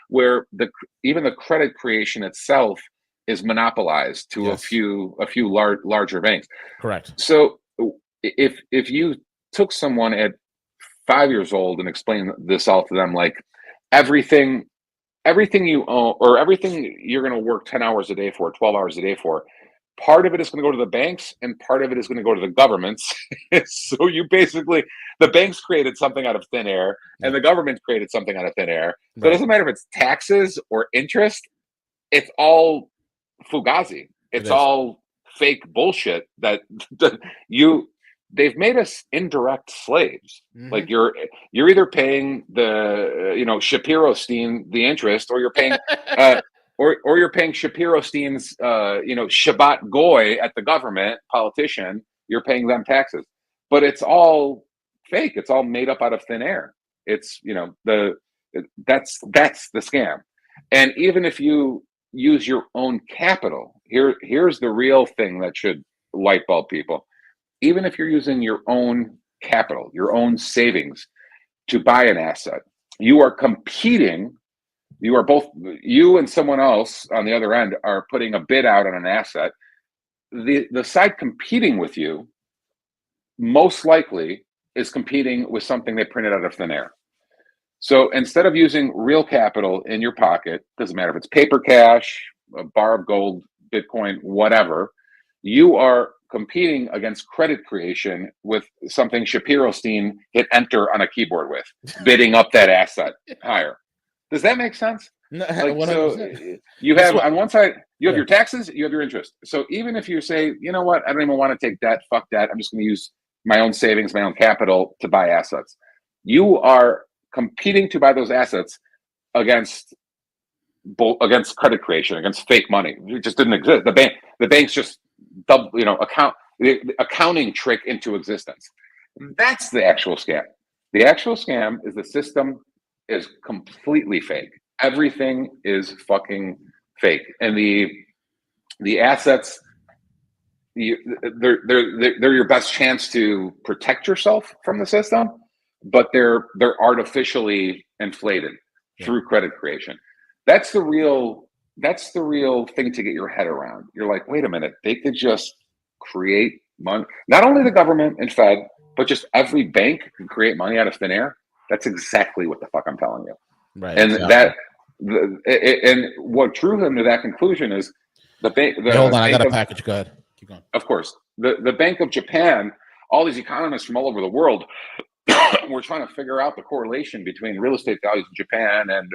where even the credit creation itself is monopolized to a few larger banks. Correct. So if you took someone at 5 years old and explained this all to them, like everything you own or everything you're going to work 10 hours a day for, 12 hours a day for, part of it is going to go to the banks and part of it is going to go to the governments. So the banks created something out of thin air and the government created something out of thin air. So it doesn't matter if it's taxes or interest. It's all fugazi. It's all fake bullshit that they've made us indirect slaves. Mm-hmm. Like you're either paying the Shapiro-Stein the interest, or you're paying or you're paying Shapiro-Stein's Shabbat Goy at the government politician. You're paying them taxes, but it's all fake. It's all made up out of thin air. It's that's the scam. And even if you use your own capital, here's the real thing that should light bulb people. Even if you're using your own capital, your own savings to buy an asset, you are competing. You and someone else on the other end are putting a bid out on an asset. The side competing with you most likely is competing with something they printed out of thin air. So instead of using real capital in your pocket, doesn't matter if it's paper cash, a bar of gold, Bitcoin, whatever, you are competing against credit creation with something Shapiro-Stein hit enter on a keyboard with, bidding up that asset higher. Does that make sense? No, so you have on one side, you have your taxes, you have your interest. So even if you say, you know what, I don't even want to take debt, fuck that, I'm just going to use my own savings, my own capital to buy assets. You are competing to buy those assets against credit creation, against fake money. It just didn't exist. The banks just the accounting trick into existence. That's the actual scam. The actual scam is the system is completely fake. Everything is fucking fake, and the assets, they're your best chance to protect yourself from the system, but they're artificially inflated through credit creation. That's the real thing to get your head around. You're like, wait a minute, they could just create money. Not only the government and Fed, but just every bank can create money out of thin air. That's exactly what the fuck I'm telling you. Right. And and what drew him to that conclusion is the bank. Hold on, I got a package. Go ahead. Keep going. Of course, the Bank of Japan. All these economists from all over the world were trying to figure out the correlation between real estate values in Japan and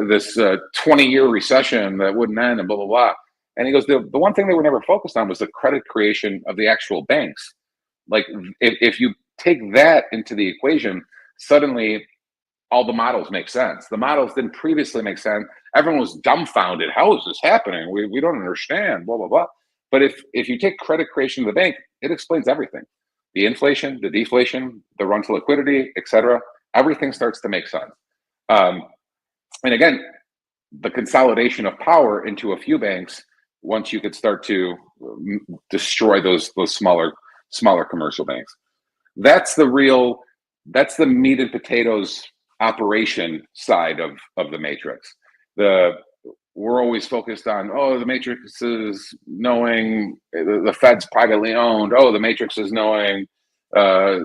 this 20-year recession that wouldn't end, and blah blah blah. And he goes, the one thing they were never focused on was the credit creation of the actual banks. Like if you take that into the equation, suddenly all the models make sense. The models didn't previously make sense. Everyone was dumbfounded. How is this happening? We don't understand, blah, blah, blah. But if you take credit creation of the bank, it explains everything. the inflation, the deflation, the run to liquidity, etc., everything starts to make sense. And again, the consolidation of power into a few banks, once you could start to destroy those smaller commercial banks. That's the meat and potatoes operation side of the matrix. We're always focused on, the matrix is knowing the Fed's privately owned. The matrix is knowing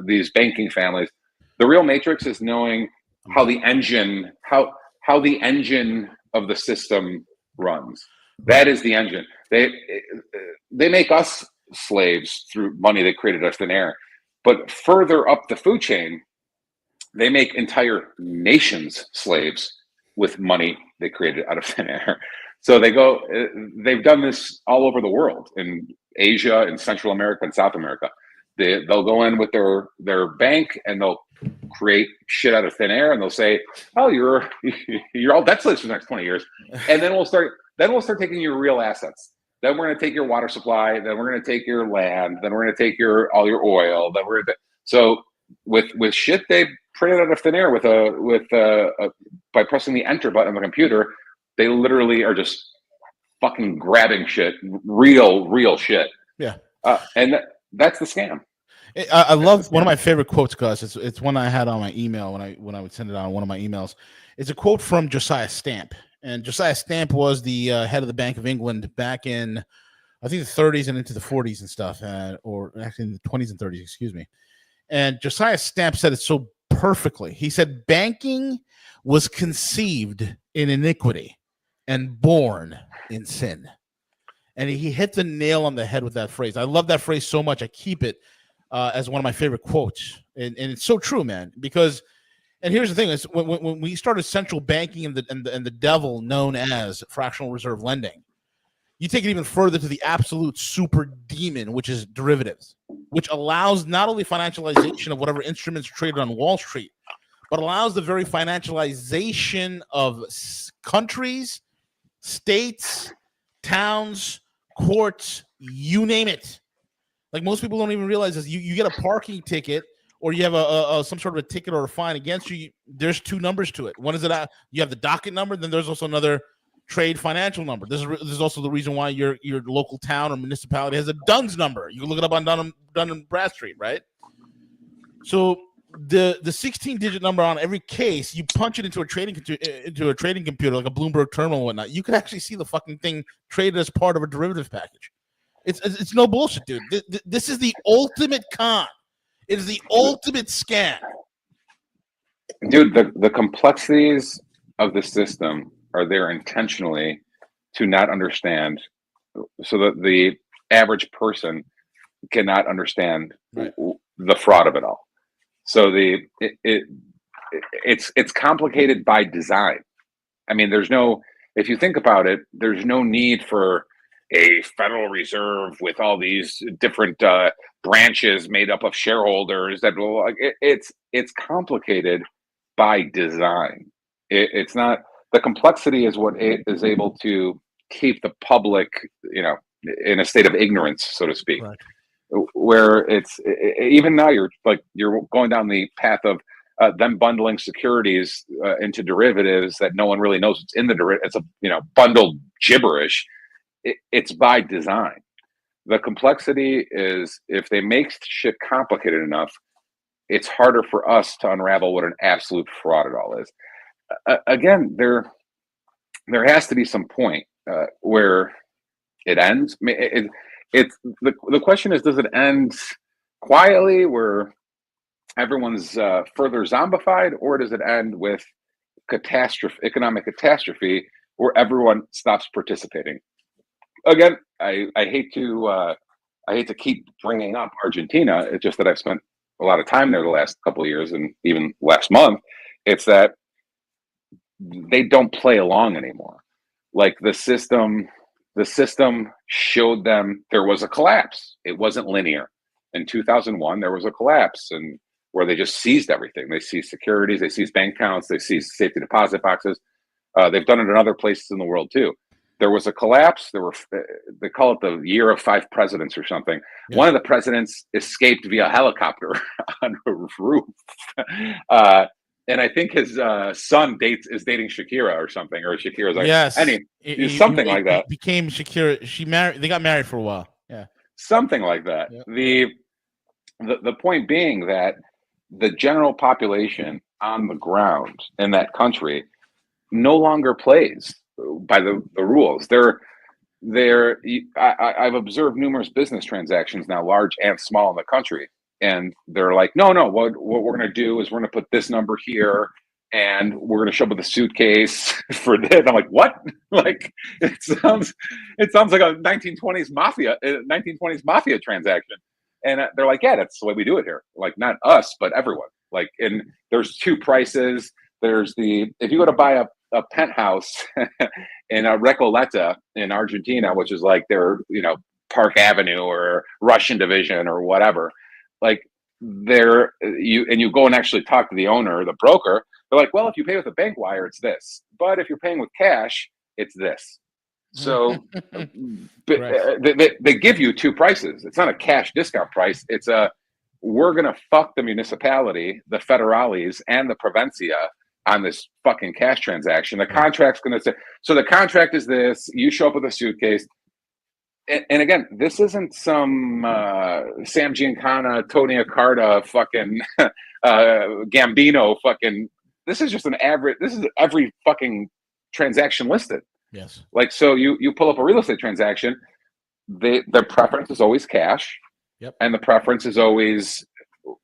these banking families. The real matrix is knowing how the engine of the system runs. That is the engine. They make us slaves through money they created out of thin air. But further up the food chain, they make entire nations slaves with money they created out of thin air. So they've done this all over the world, in Asia, in Central America, and South America. They'll go in with their bank and they'll create shit out of thin air, and they'll say, you're all debt slaves for the next 20 years. And then we'll start taking your real assets. Then we're going to take your water supply. Then we're going to take your land. Then we're going to take all your oil. Then so with shit they printed out of thin air by pressing the enter button on the computer, they literally are just fucking grabbing shit, real shit. Yeah. And that's the scam. I love one of my favorite quotes, Gus. It's one I had on my email when I would send it on one of my emails. It's a quote from Josiah Stamp, and Josiah Stamp was the head of the Bank of England back in, I think, the 30s and into the 40s and stuff, or actually in the 20s and 30s, excuse me. And Josiah Stamp said it so perfectly. He said, "Banking was conceived in iniquity and born in sin." And he hit the nail on the head with that phrase. I love that phrase so much. I keep it as one of my favorite quotes. And it's so true, man, because, and here's the thing, is when we started central banking and the devil known as fractional reserve lending, you take it even further to the absolute super demon, which is derivatives, which allows not only financialization of whatever instruments traded on Wall Street, but allows the very financialization of countries, states, towns, courts, you name it. Like, most people don't even realize this. You get a parking ticket, or you have some sort of a ticket or a fine against you. There's two numbers to it. One is that you have the docket number, then there's also another trade financial number. This is also the reason why your local town or municipality has a DUNS number. You can look it up on Dun and Bradstreet, right? So the 16-digit number on every case, you punch it into a trading computer, like a Bloomberg terminal and whatnot. You can actually see the fucking thing traded as part of a derivative package. It's no bullshit, dude. This is the ultimate con. It is the ultimate scam. Dude, the complexities of the system are there intentionally to not understand, so that the average person cannot understand the fraud of it all. So it's complicated by design. I mean, if you think about it, there's no need for a Federal Reserve with all these different branches made up of shareholders. It's complicated by design. It's not, the complexity is what is able to keep the public, in a state of ignorance, so to speak. Right. Where even now you're going down the path of them bundling securities into derivatives that no one really knows what's in the derivative. It's a bundled gibberish. It's by design. The complexity is, if they make shit complicated enough, it's harder for us to unravel what an absolute fraud it all is. Again, there has to be some point where it ends. The question is, does it end quietly where everyone's further zombified, or does it end with economic catastrophe, where everyone stops participating? Again, I hate to keep bringing up Argentina. It's just that I've spent a lot of time there the last couple of years, and even last month. It's that they don't play along anymore. Like, the system showed them there was a collapse. It wasn't linear. In 2001, there was a collapse, and where they just seized everything. They seized securities, they seized bank accounts, they seized safety deposit boxes. They've done it in other places in the world too. There was a collapse. They call it the year of 5 presidents or something. Yeah. One of the presidents escaped via helicopter on a roof. And I think his son is dating Shakira or something, or Shakira's like, yes, something like that. Became Shakira. They got married for a while. Yeah, something like that. Yeah. The point being that the general population on the ground in that country no longer plays by the rules. I've observed numerous business transactions now, large and small, in the country, and they're like, no, what we're going to do is we're going to put this number here, and we're going to show up with a suitcase for this. I'm like, what? Like, it sounds like a 1920s mafia transaction. And they're like, yeah, that's the way we do it here. Like, not us, but everyone. Like, and there's 2 prices. There's if you go to buy a penthouse in a Recoleta in Argentina, which is like their, Park Avenue or Russian division or whatever, like you go and actually talk to the owner or the broker. They're like, well, if you pay with a bank wire, it's this. But if you're paying with cash, it's this. So they give you 2 prices. It's not a cash discount price. It's we're going to fuck the municipality, the federales, and the provincia on this fucking cash transaction. The contract's going to say, so the contract is this, you show up with a suitcase. And again, this isn't some Sam Giancana, Tony Accarda fucking Gambino fucking, this is just this is every fucking transaction listed. Yes. Like, so you pull up a real estate transaction, the preference is always cash. Yep. And the preference is always,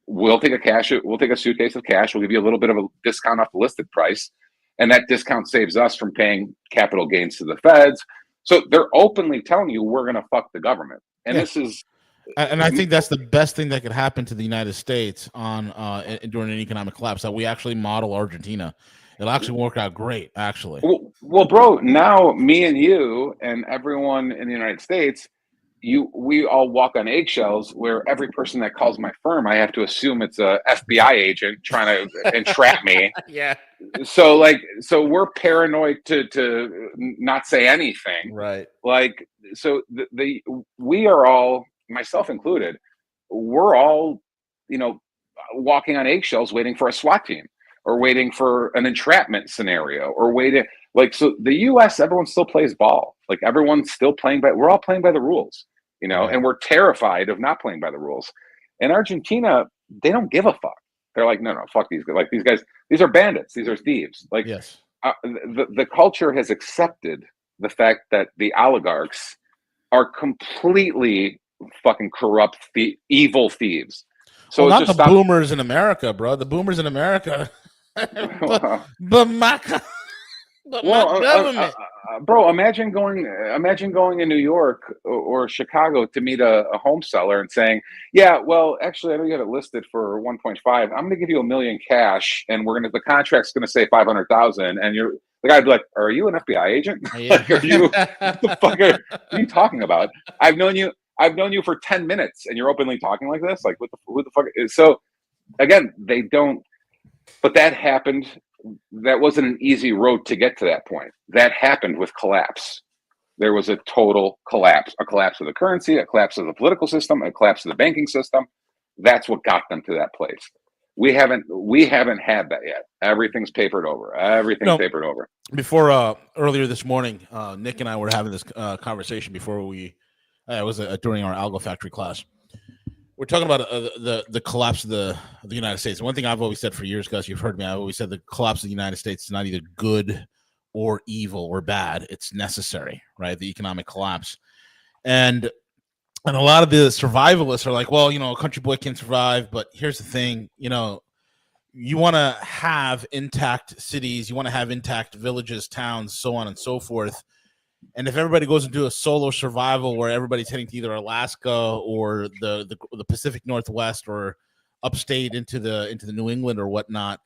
we'll take a suitcase of cash. We'll give you a little bit of a discount off the listed price. And that discount saves us from paying capital gains to the feds. So they're openly telling you we're going to fuck the government. And this is, and I think that's the best thing that could happen to the United States during an economic collapse, that we actually model Argentina. It'll actually work out great, actually. Well, bro, now me and you and everyone in the United States, we all walk on eggshells, where every person that calls my firm, I have to assume it's a FBI agent trying to entrap me. Yeah. So we're paranoid to not say anything. Right. Like, so we are all, myself included, we're all, walking on eggshells, waiting for a SWAT team, or waiting for an entrapment scenario, or waiting. Like, so the U.S., everyone still plays ball. Like, everyone's still we're all playing by the rules, and we're terrified of not playing by the rules. In Argentina, they don't give a fuck. They're like, no, fuck these guys. Like, these guys, these are bandits. These are thieves. Like, yes. The culture has accepted the fact that the oligarchs are completely fucking corrupt, evil thieves. So not the boomers in America, bro. The boomers in America. but my government. Bro, imagine going in New York or Chicago to meet a home seller and saying, yeah, well, actually, I know you have it listed for 1.5. I'm going to give you $1 million cash, and the contract's going to say 500,000. And the guy'd be like, are you an FBI agent? Yeah. Like, what the fuck are you talking about? I've known you for 10 minutes, and you're openly talking like this. Like, who the fuck? So again, they don't. But that happened. That wasn't an easy road to get to that point. That happened with collapse. There was a total collapse, a collapse of the currency, a collapse of the political system, a collapse of the banking system. That's what got them to that place. We haven't had that yet. Everything's papered over. Papered over. Before earlier this morning, Nick and I were having this conversation before it was during our Algo Factory class. We're talking about the collapse of the United States. One thing I've always said for years, Gus, you've heard me. I've always said the collapse of the United States is not either good or evil or bad. It's necessary, right? The economic collapse. And a lot of the survivalists are like, well, a country boy can survive. But here's the thing, you want to have intact cities. You want to have intact villages, towns, so on and so forth. And if everybody goes into a solo survival where everybody's heading to either Alaska or the Pacific Northwest or upstate into the New England or whatnot,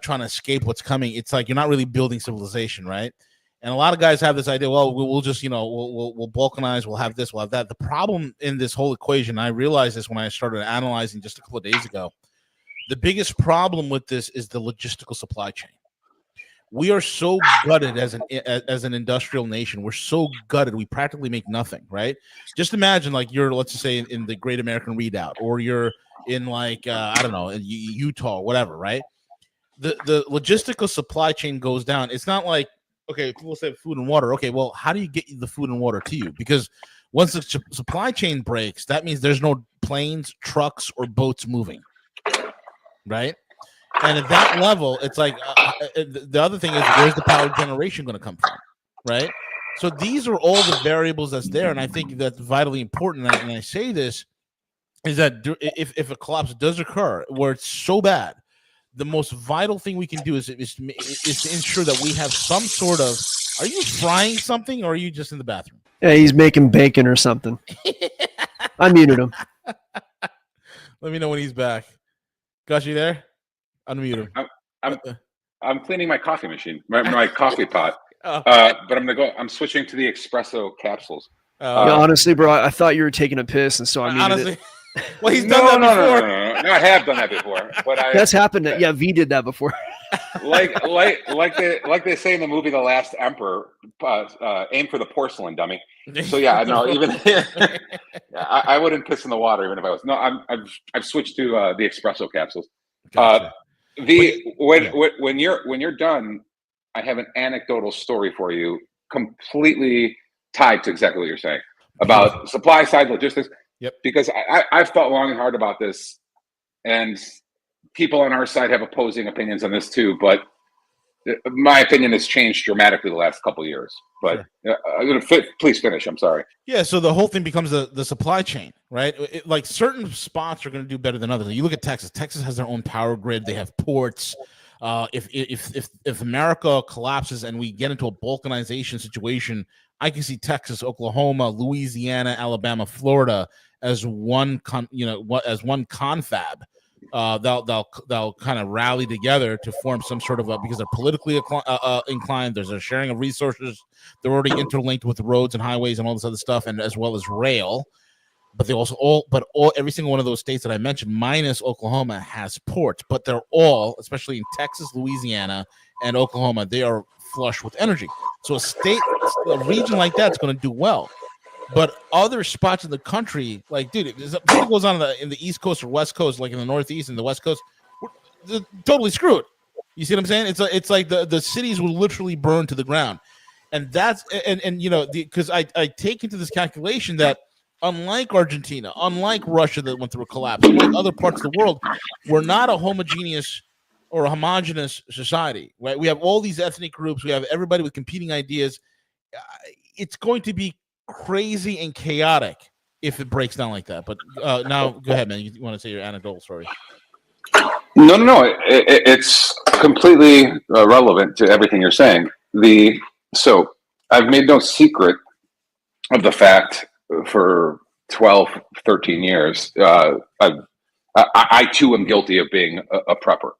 trying to escape what's coming, it's like you're not really building civilization, right? And a lot of guys have this idea, well, we'll just, we'll balkanize, we'll have this, we'll have that. The problem in this whole equation, I realized this when I started analyzing just a couple of days ago, the biggest problem with this is the logistical supply chain. We are so gutted as an industrial nation. We're so gutted. We practically make nothing, right? Just imagine, like, you're, let's just say, in the Great American Redoubt, or you're in, like, I don't know, in Utah, whatever, right? The logistical supply chain goes down. It's not like, okay, people say food and water. Okay, well, how do you get the food and water to you? Because once the supply chain breaks, that means there's no planes, trucks, or boats moving, right? And at that level, it's like the other thing is, where's the power generation going to come from, right? So these are all the variables that's there, and I think that's vitally important. And I say this is that if a collapse does occur where it's so bad, the most vital thing we can do is to ensure that we have some sort of. Are you frying something, or are you just in the bathroom? Yeah, he's making bacon or something. I muted him. Let me know when he's back. Gus, you there? Unmute him. I'm cleaning my coffee machine, my coffee pot. Oh. But I'm switching to the espresso capsules. Yeah, honestly, bro, I thought you were taking a piss, and so I muted it. Well, he's done that before. No, I have done that before. But that's happened. Yeah, V did that before. like they say in the movie The Last Emperor, aim for the porcelain, dummy. So yeah, no, even I wouldn't piss in the water even if I was. No, I've switched to the espresso capsules. Gotcha. When you're done, I have an anecdotal story for you, completely tied to exactly what you're saying about supply side logistics. Yep. Because I've thought long and hard about this, and people on our side have opposing opinions on this too. But my opinion has changed dramatically the last couple of years. But sure. Please finish. I'm sorry. Yeah. So the whole thing becomes the supply chain, right? Like certain spots are going to do better than others. You look at Texas. Texas has their own power grid. They have ports. If America collapses and we get into a balkanization situation, I can see Texas, Oklahoma, Louisiana, Alabama, Florida as one confab. They'll kind of rally together to form some sort of because they're politically inclined. There's a sharing of resources. They're already interlinked with roads and highways and all this other stuff, and as well as rail. But they also every single one of those states that I mentioned, minus Oklahoma, has ports. But they're all, especially in Texas, Louisiana, and Oklahoma, they are flush with energy. So a region like that's going to do well. But other spots in the country, like, dude, if something goes on in the East Coast or West Coast, like in the Northeast and the West Coast, they're totally screwed. You see what I'm saying? It's like the cities will literally burn to the ground, and that's and you know, because I take into this calculation that unlike Argentina, unlike Russia that went through a collapse, unlike other parts of the world, we're not a homogeneous or a homogenous society, right? We have all these ethnic groups. We have everybody with competing ideas. It's going to be crazy and chaotic if it breaks down like that. But now, go ahead, man. You want to say your anecdotal story? No. It's completely relevant to everything you're saying. So I've made no secret of the fact for 12, 13 years, I too am guilty of being a prepper.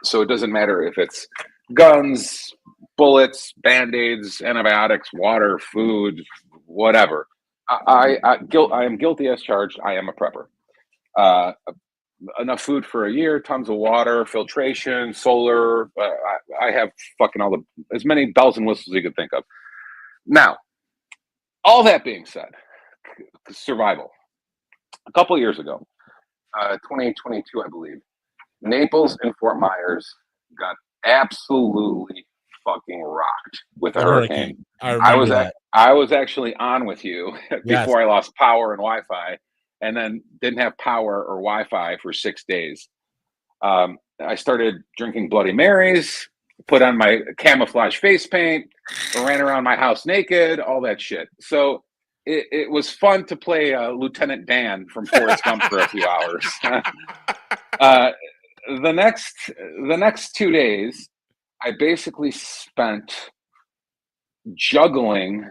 So it doesn't matter if it's guns, bullets, Band-Aids, antibiotics, water, food, whatever. I am guilty as charged. I am a prepper. Enough food for a year, tons of water, filtration, solar. I have fucking as many bells and whistles you could think of. Now, all that being said, survival. A couple years ago, 2022, I believe, Naples and Fort Myers got absolutely fucking rocked with a hurricane. I was actually on with you before I lost power and Wi-Fi, and then didn't have power or Wi-Fi for 6 days. I started drinking Bloody Marys, put on my camouflage face paint, ran around my house naked, all that shit. So it was fun to play Lieutenant Dan from Forrest Gump for a few hours. The next 2 days, I basically spent juggling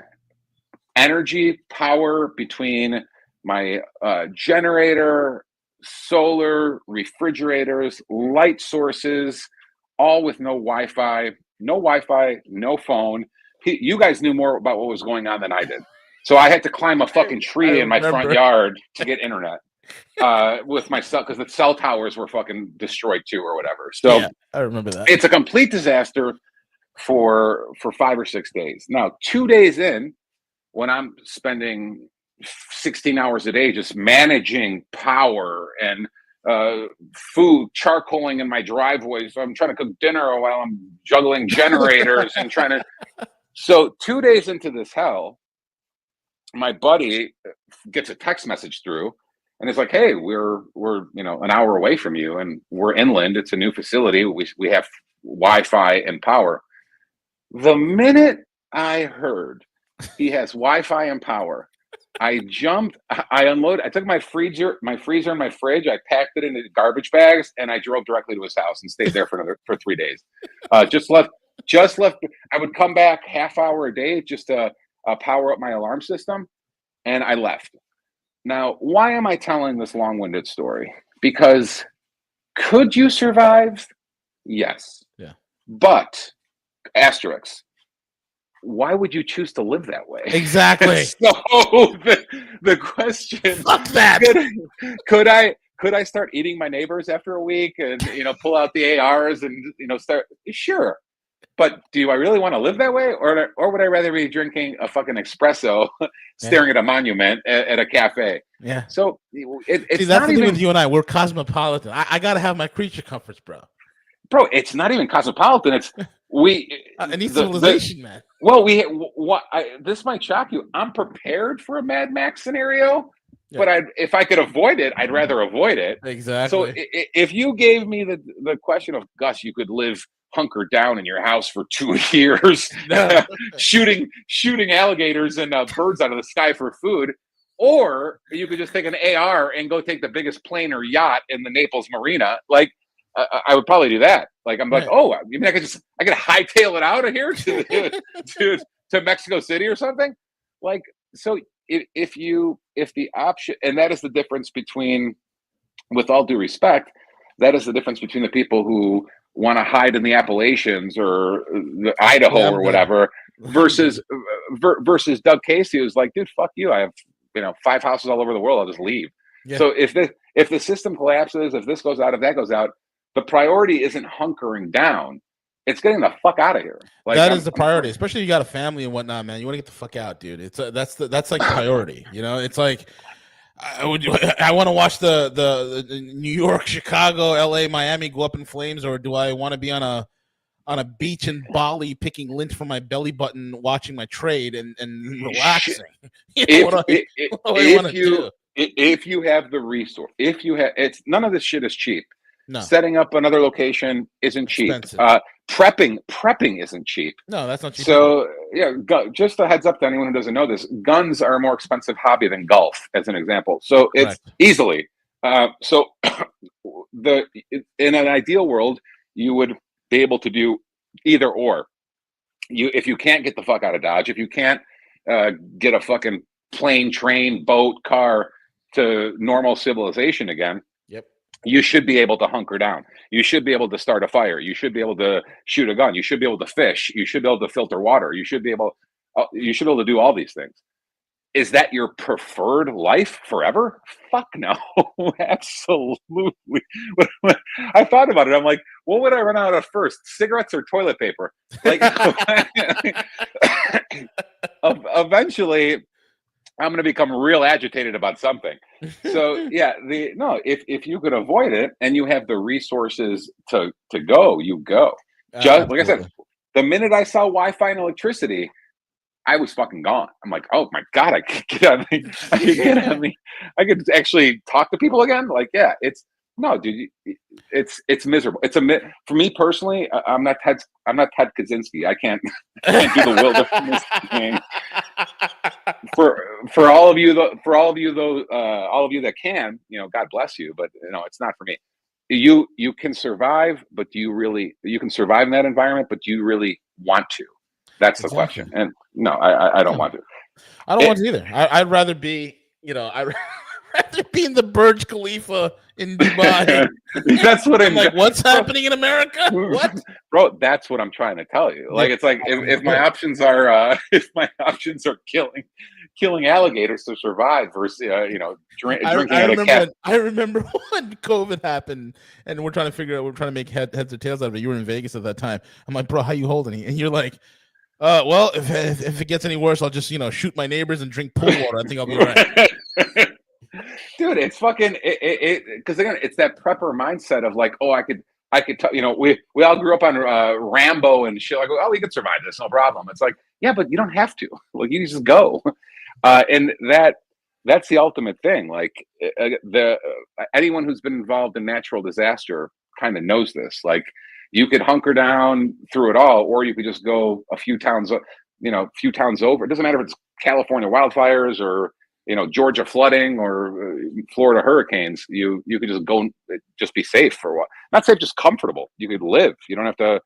energy power between my generator, solar, refrigerators, light sources, all with no Wi-Fi, no phone. You guys knew more about what was going on than I did. So I had to climb a fucking tree in my front yard to get internet. with my cell, because the cell towers were fucking destroyed too or whatever. So Yeah, I remember that. it's a complete disaster for 5 or 6 days. Now, 2 days in, when I'm spending 16 hours a day just managing power and food, charcoaling in my driveway. So I'm trying to cook dinner while I'm juggling generators and trying to. So 2 days into this hell, my buddy gets a text message through, and it's like, "Hey, we're an hour away from you, and we're inland. It's a new facility. We have Wi-Fi and power." The minute I heard he has Wi-Fi and power, I jumped. I unloaded. I took my freezer, and my fridge. I packed it into garbage bags, and I drove directly to his house and stayed there for 3 days. Just left. I would come back half hour a day just to power up my alarm system, and I left. Now, why am I telling this long-winded story? Because could you survive? Yes. Yeah. But asterisk. Why would you choose to live that way? Exactly. So the question: Fuck that. Could I start eating my neighbors after a week and pull out the ARs and start? Sure, but do I really want to live that way, or would I rather be drinking a fucking espresso, staring at a monument at a cafe? Yeah. So it's See, that's not the thing even with you and I. We're cosmopolitan. I got to have my creature comforts, bro. bro. It's not even cosmopolitan. It's I need civilization, man. Well, this might shock you. I'm prepared for a Mad Max scenario, but if I could avoid it, I'd rather avoid it. Exactly. So if you gave me the question of, Gus, you could live hunkered down in your house for 2 years, shooting alligators and birds out of the sky for food, or you could just take an AR and go take the biggest plane or yacht in the Naples Marina, like. I would probably do that. Like I'm like, oh, I mean, I could hightail it out of here to Mexico City or something. Like, so if the option, and that is the difference between, with all due respect, that is the difference between the people who want to hide in the Appalachians or the Idaho or whatever, versus Doug Casey, who's like, dude, fuck you. I have 5 houses all over the world. I'll just leave. Yeah. So if the system collapses, if this goes out, if that goes out, the priority isn't hunkering down. It's getting the fuck out of here. Like, that is the priority, especially if you got a family and whatnot, man. You want to get the fuck out, dude. It's that's like priority. It's like I want to watch the New York, Chicago, LA, Miami go up in flames, or do I want to be on a beach in Bali picking lint from my belly button, watching my trade and relaxing? If you have the resource, it's none of this shit is cheap. No. Setting up another location isn't cheap. Prepping isn't cheap. No, that's not cheap. So just a heads up to anyone who doesn't know this: guns are a more expensive hobby than golf, as an example. So it's easily. So in an ideal world, you would be able to do either or. If you can't get the fuck out of Dodge, if you can't get a fucking plane, train, boat, car to normal civilization again. You should be able to hunker down. You should be able to start a fire. You should be able to shoot a gun. You should be able to fish. You should be able to filter water. You should be able to do all these things. Is that your preferred life forever? Fuck no, absolutely. I thought about it. I'm like, what would I run out of first, cigarettes or toilet paper? Like, eventually, I'm going to become real agitated about something. So if you could avoid it and you have the resources to go, you go. Just like I said, the minute I saw Wi-Fi and electricity, I was fucking gone. I'm like, oh my God, I could get on me. I could actually talk to people again. Like, yeah, it's miserable. For me personally, I'm not Ted Kaczynski. I can't do the wilderness thing. For all of you that can, God bless you, but it's not for me. You can survive, but you can survive in that environment, but do you really want to? That's the question. And no, I don't want to. I don't want to either. I'd rather be, I'd rather be in the Burj Khalifa in Dubai. That's what I'm like. What's happening in America? What, bro? That's what I'm trying to tell you. Like, it's like if my options are killing killing alligators to survive versus drinking at a cat. I remember when COVID happened, and we're trying to make heads or tails out of it. You were in Vegas at that time. I'm like, bro, how you holding it? And you're like, well, if it gets any worse, I'll just shoot my neighbors and drink pool water. I think I'll be all right. Dude, it's fucking because again, it's that prepper mindset of like, oh, I could we all grew up on Rambo and shit. Like, oh, we could survive this, no problem. It's like, yeah, but you don't have to. Like, you just go, and that's the ultimate thing. Like, anyone who's been involved in natural disaster kind of knows this. Like, you could hunker down through it all, or you could just go a few towns over. It doesn't matter if it's California wildfires or Georgia flooding or Florida hurricanes. You could just go, just be safe for a while. Not safe, just comfortable. You could live. You don't have to.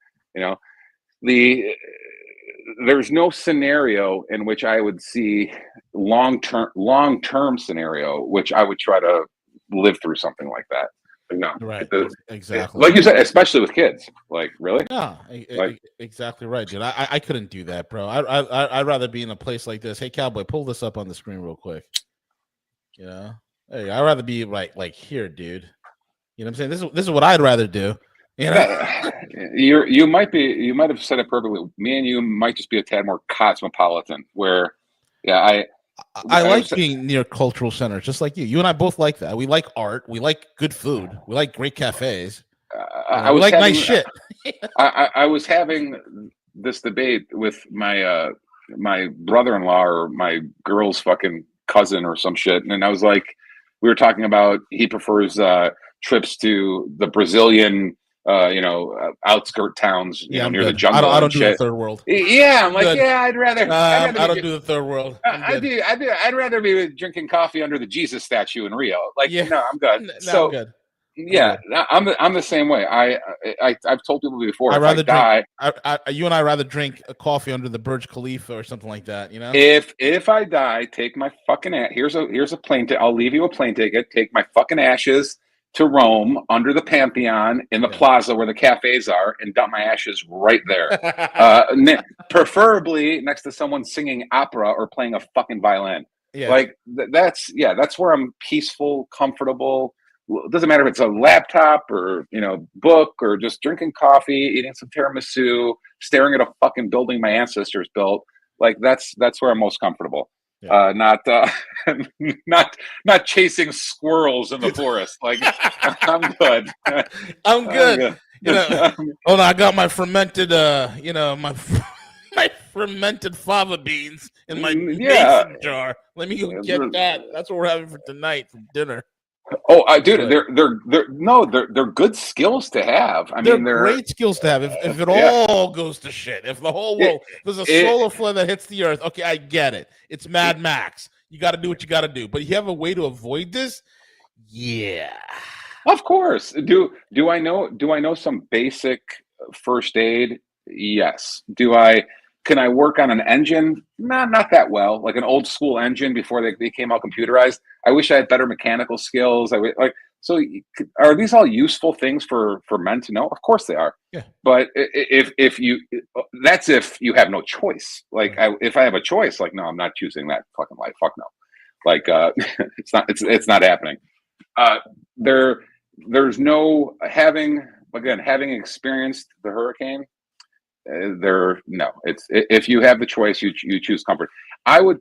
There's no scenario in which I would see long term scenario which I would try to live through something like that. No, right, exactly. Like you said, especially with kids. Like, really? No, exactly right, dude. I couldn't do that, bro. I'd rather be in a place like this. Hey, Cowboy, pull this up on the screen real quick. Hey, I'd rather be like here, dude. You know what I'm saying? This is what I'd rather do. You might have said it perfectly. Me and you might just be a tad more cosmopolitan. Where, I like being near cultural centers, just like you. You and I both like that. We like art. We like good food. We like great cafes. I was like having, nice shit. I was having this debate with my my brother-in-law or my girl's fucking cousin or some shit, and I was like, we were talking about he prefers trips to the Brazilian outskirt towns, near the jungle. I don't do the third world. Yeah, I'm like, good. Yeah, I'd rather. I don't do the third world. I'd rather be drinking coffee under the Jesus statue in Rio. Like, no, I'm good. I'm good. Yeah, I'm the same way. I've told people before. I'd rather die. You and I rather drink a coffee under the Burj Khalifa or something like that. If I die, take my fucking here's a plane ticket. I'll leave you a plane ticket. Take my fucking ashes to Rome under the Pantheon in the plaza where the cafes are, and dump my ashes right there. Preferably next to someone singing opera or playing a fucking violin. Yeah. Like that's where I'm peaceful, comfortable. It doesn't matter if it's a laptop or book or just drinking coffee, eating some tiramisu, staring at a fucking building my ancestors built. Like that's where I'm most comfortable. Yeah. Not chasing squirrels in the forest. Like, I'm good. I'm good. Hold on, I got my fermented my fermented fava beans in my mason jar. Let me go get that. That's what we're having for tonight for dinner. Oh, dude, they're good skills to have. They're great skills to have. If it all goes to shit, if the whole world, there's a solar flare that hits the earth. Okay, I get it. It's Mad Max. You got to do what you got to do. But you have a way to avoid this? Yeah, of course. Do I know some basic first aid? Yes. Can I work on an engine? Not that well. Like an old school engine before they came out computerized. I wish I had better mechanical skills. So are these all useful things for men to know? Of course they are. Yeah. But if you have no choice. Like if I have a choice, like, no, I'm not choosing that fucking life. Fuck no. Like it's not happening. There's no having experienced the hurricane. It's if you have the choice, you choose comfort. I would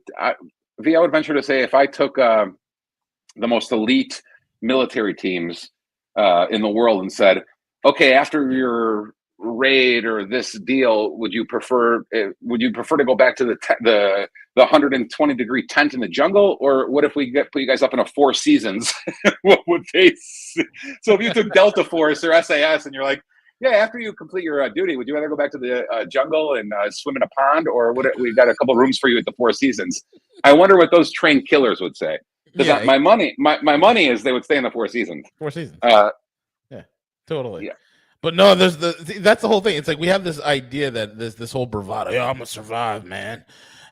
venture to say if I took the most elite military teams in the world and said, okay, after your raid or this deal, would you prefer to go back to the 120-degree tent in the jungle, or what if we put you guys up in a Four Seasons? What would they say? So if you took Delta Force or SAS and you're like, yeah, after you complete your duty, would you rather go back to the jungle and swim in a pond, or we got a couple rooms for you at the Four Seasons? I wonder what those trained killers would say. Because my money is they would stay in the Four Seasons. Four Seasons. Yeah, totally. Yeah. But no, that's the whole thing. It's like we have this idea that there's this whole bravado. Yeah, I'm gonna survive, man.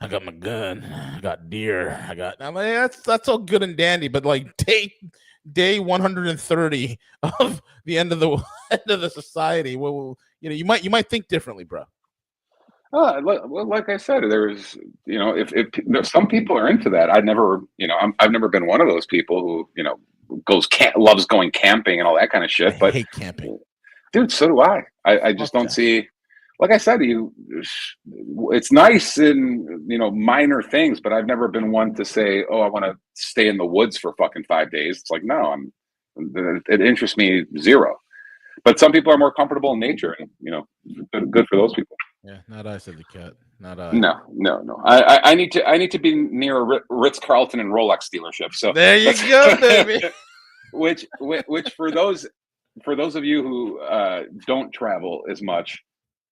I got my gun. I got deer. I'm like, that's all good and dandy. But like day 130 of the end of the society, well, you might think differently, bro. Like I said, there's, if some people are into that. I've never been one of those people who, loves going camping and all that kind of shit. I But hate camping. dude, so do I. I just don't see, like I said, it's nice in, minor things, but I've never been one to say, oh, I want to stay in the woods for fucking 5 days. It's like, no, it interests me zero. But some people are more comfortable in nature, and, good for those people. Yeah, not I, said the cat. Not I. No. I need to be near a Ritz-Carlton and Rolex dealership. So there you go, baby. which for those of you who don't travel as much,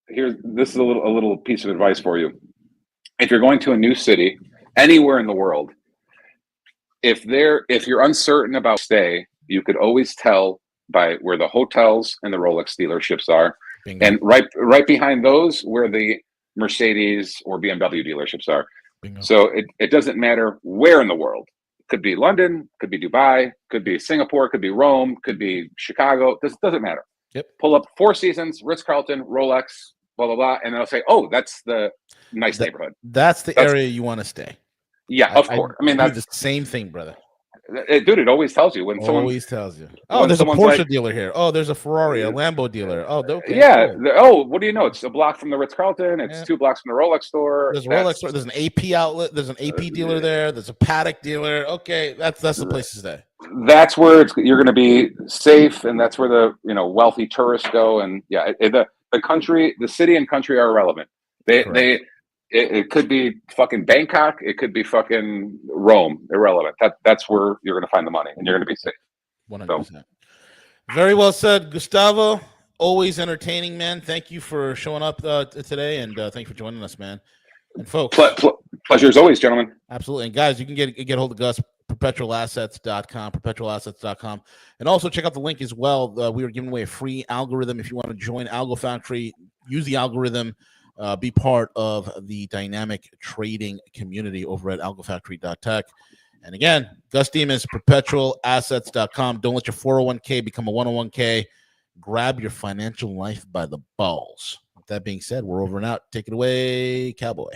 this is a little piece of advice for you. If you're going to a new city, anywhere in the world, if you're uncertain about stay, you could always tell by where the hotels and the Rolex dealerships are. Bingo. And right behind those where the Mercedes or BMW dealerships are. Bingo. So it doesn't matter where in the world. It could be London, could be Dubai, could be Singapore, could be Rome, could be Chicago. This doesn't matter. Yep. Pull up Four Seasons, Ritz-Carlton, Rolex, blah, blah, blah. And they'll say, oh, that's the nice neighborhood. That's the area you want to stay. Yeah, of course. I mean, that's the same thing, brother. Dude, it always tells you when someone always tells you. Oh, there's a Porsche dealer here. Oh, there's a Ferrari, a Lambo dealer. Oh, okay, yeah. Cool. Oh, what do you know? It's a block from the Ritz-Carlton. It's 2 blocks from the Rolex store. There's a Rolex store. There's an AP outlet. There's an AP dealer there. There's a Paddock dealer. Okay, that's the place to stay. That's where you're going to be safe, and that's where the wealthy tourists go. And yeah, the country, the city and country are irrelevant. It could be fucking Bangkok. It could be fucking Rome. Irrelevant. That's where you're going to find the money, and you're going to be safe. 100%. So. Very well said, Gustavo. Always entertaining, man. Thank you for showing up today, and thank you for joining us, man. And folks, pleasure as always, gentlemen. Absolutely. And guys, you can get hold of Gus, perpetualassets.com, and also check out the link as well. We are giving away a free algorithm if you want to join Algo Factory. Use the algorithm. Be part of the dynamic trading community over at algofactory.tech. And again, Gus Demos, perpetualassets.com. Don't let your 401k become a 101k. Grab your financial life by the balls. With that being said, we're over and out. Take it away, Cowboy.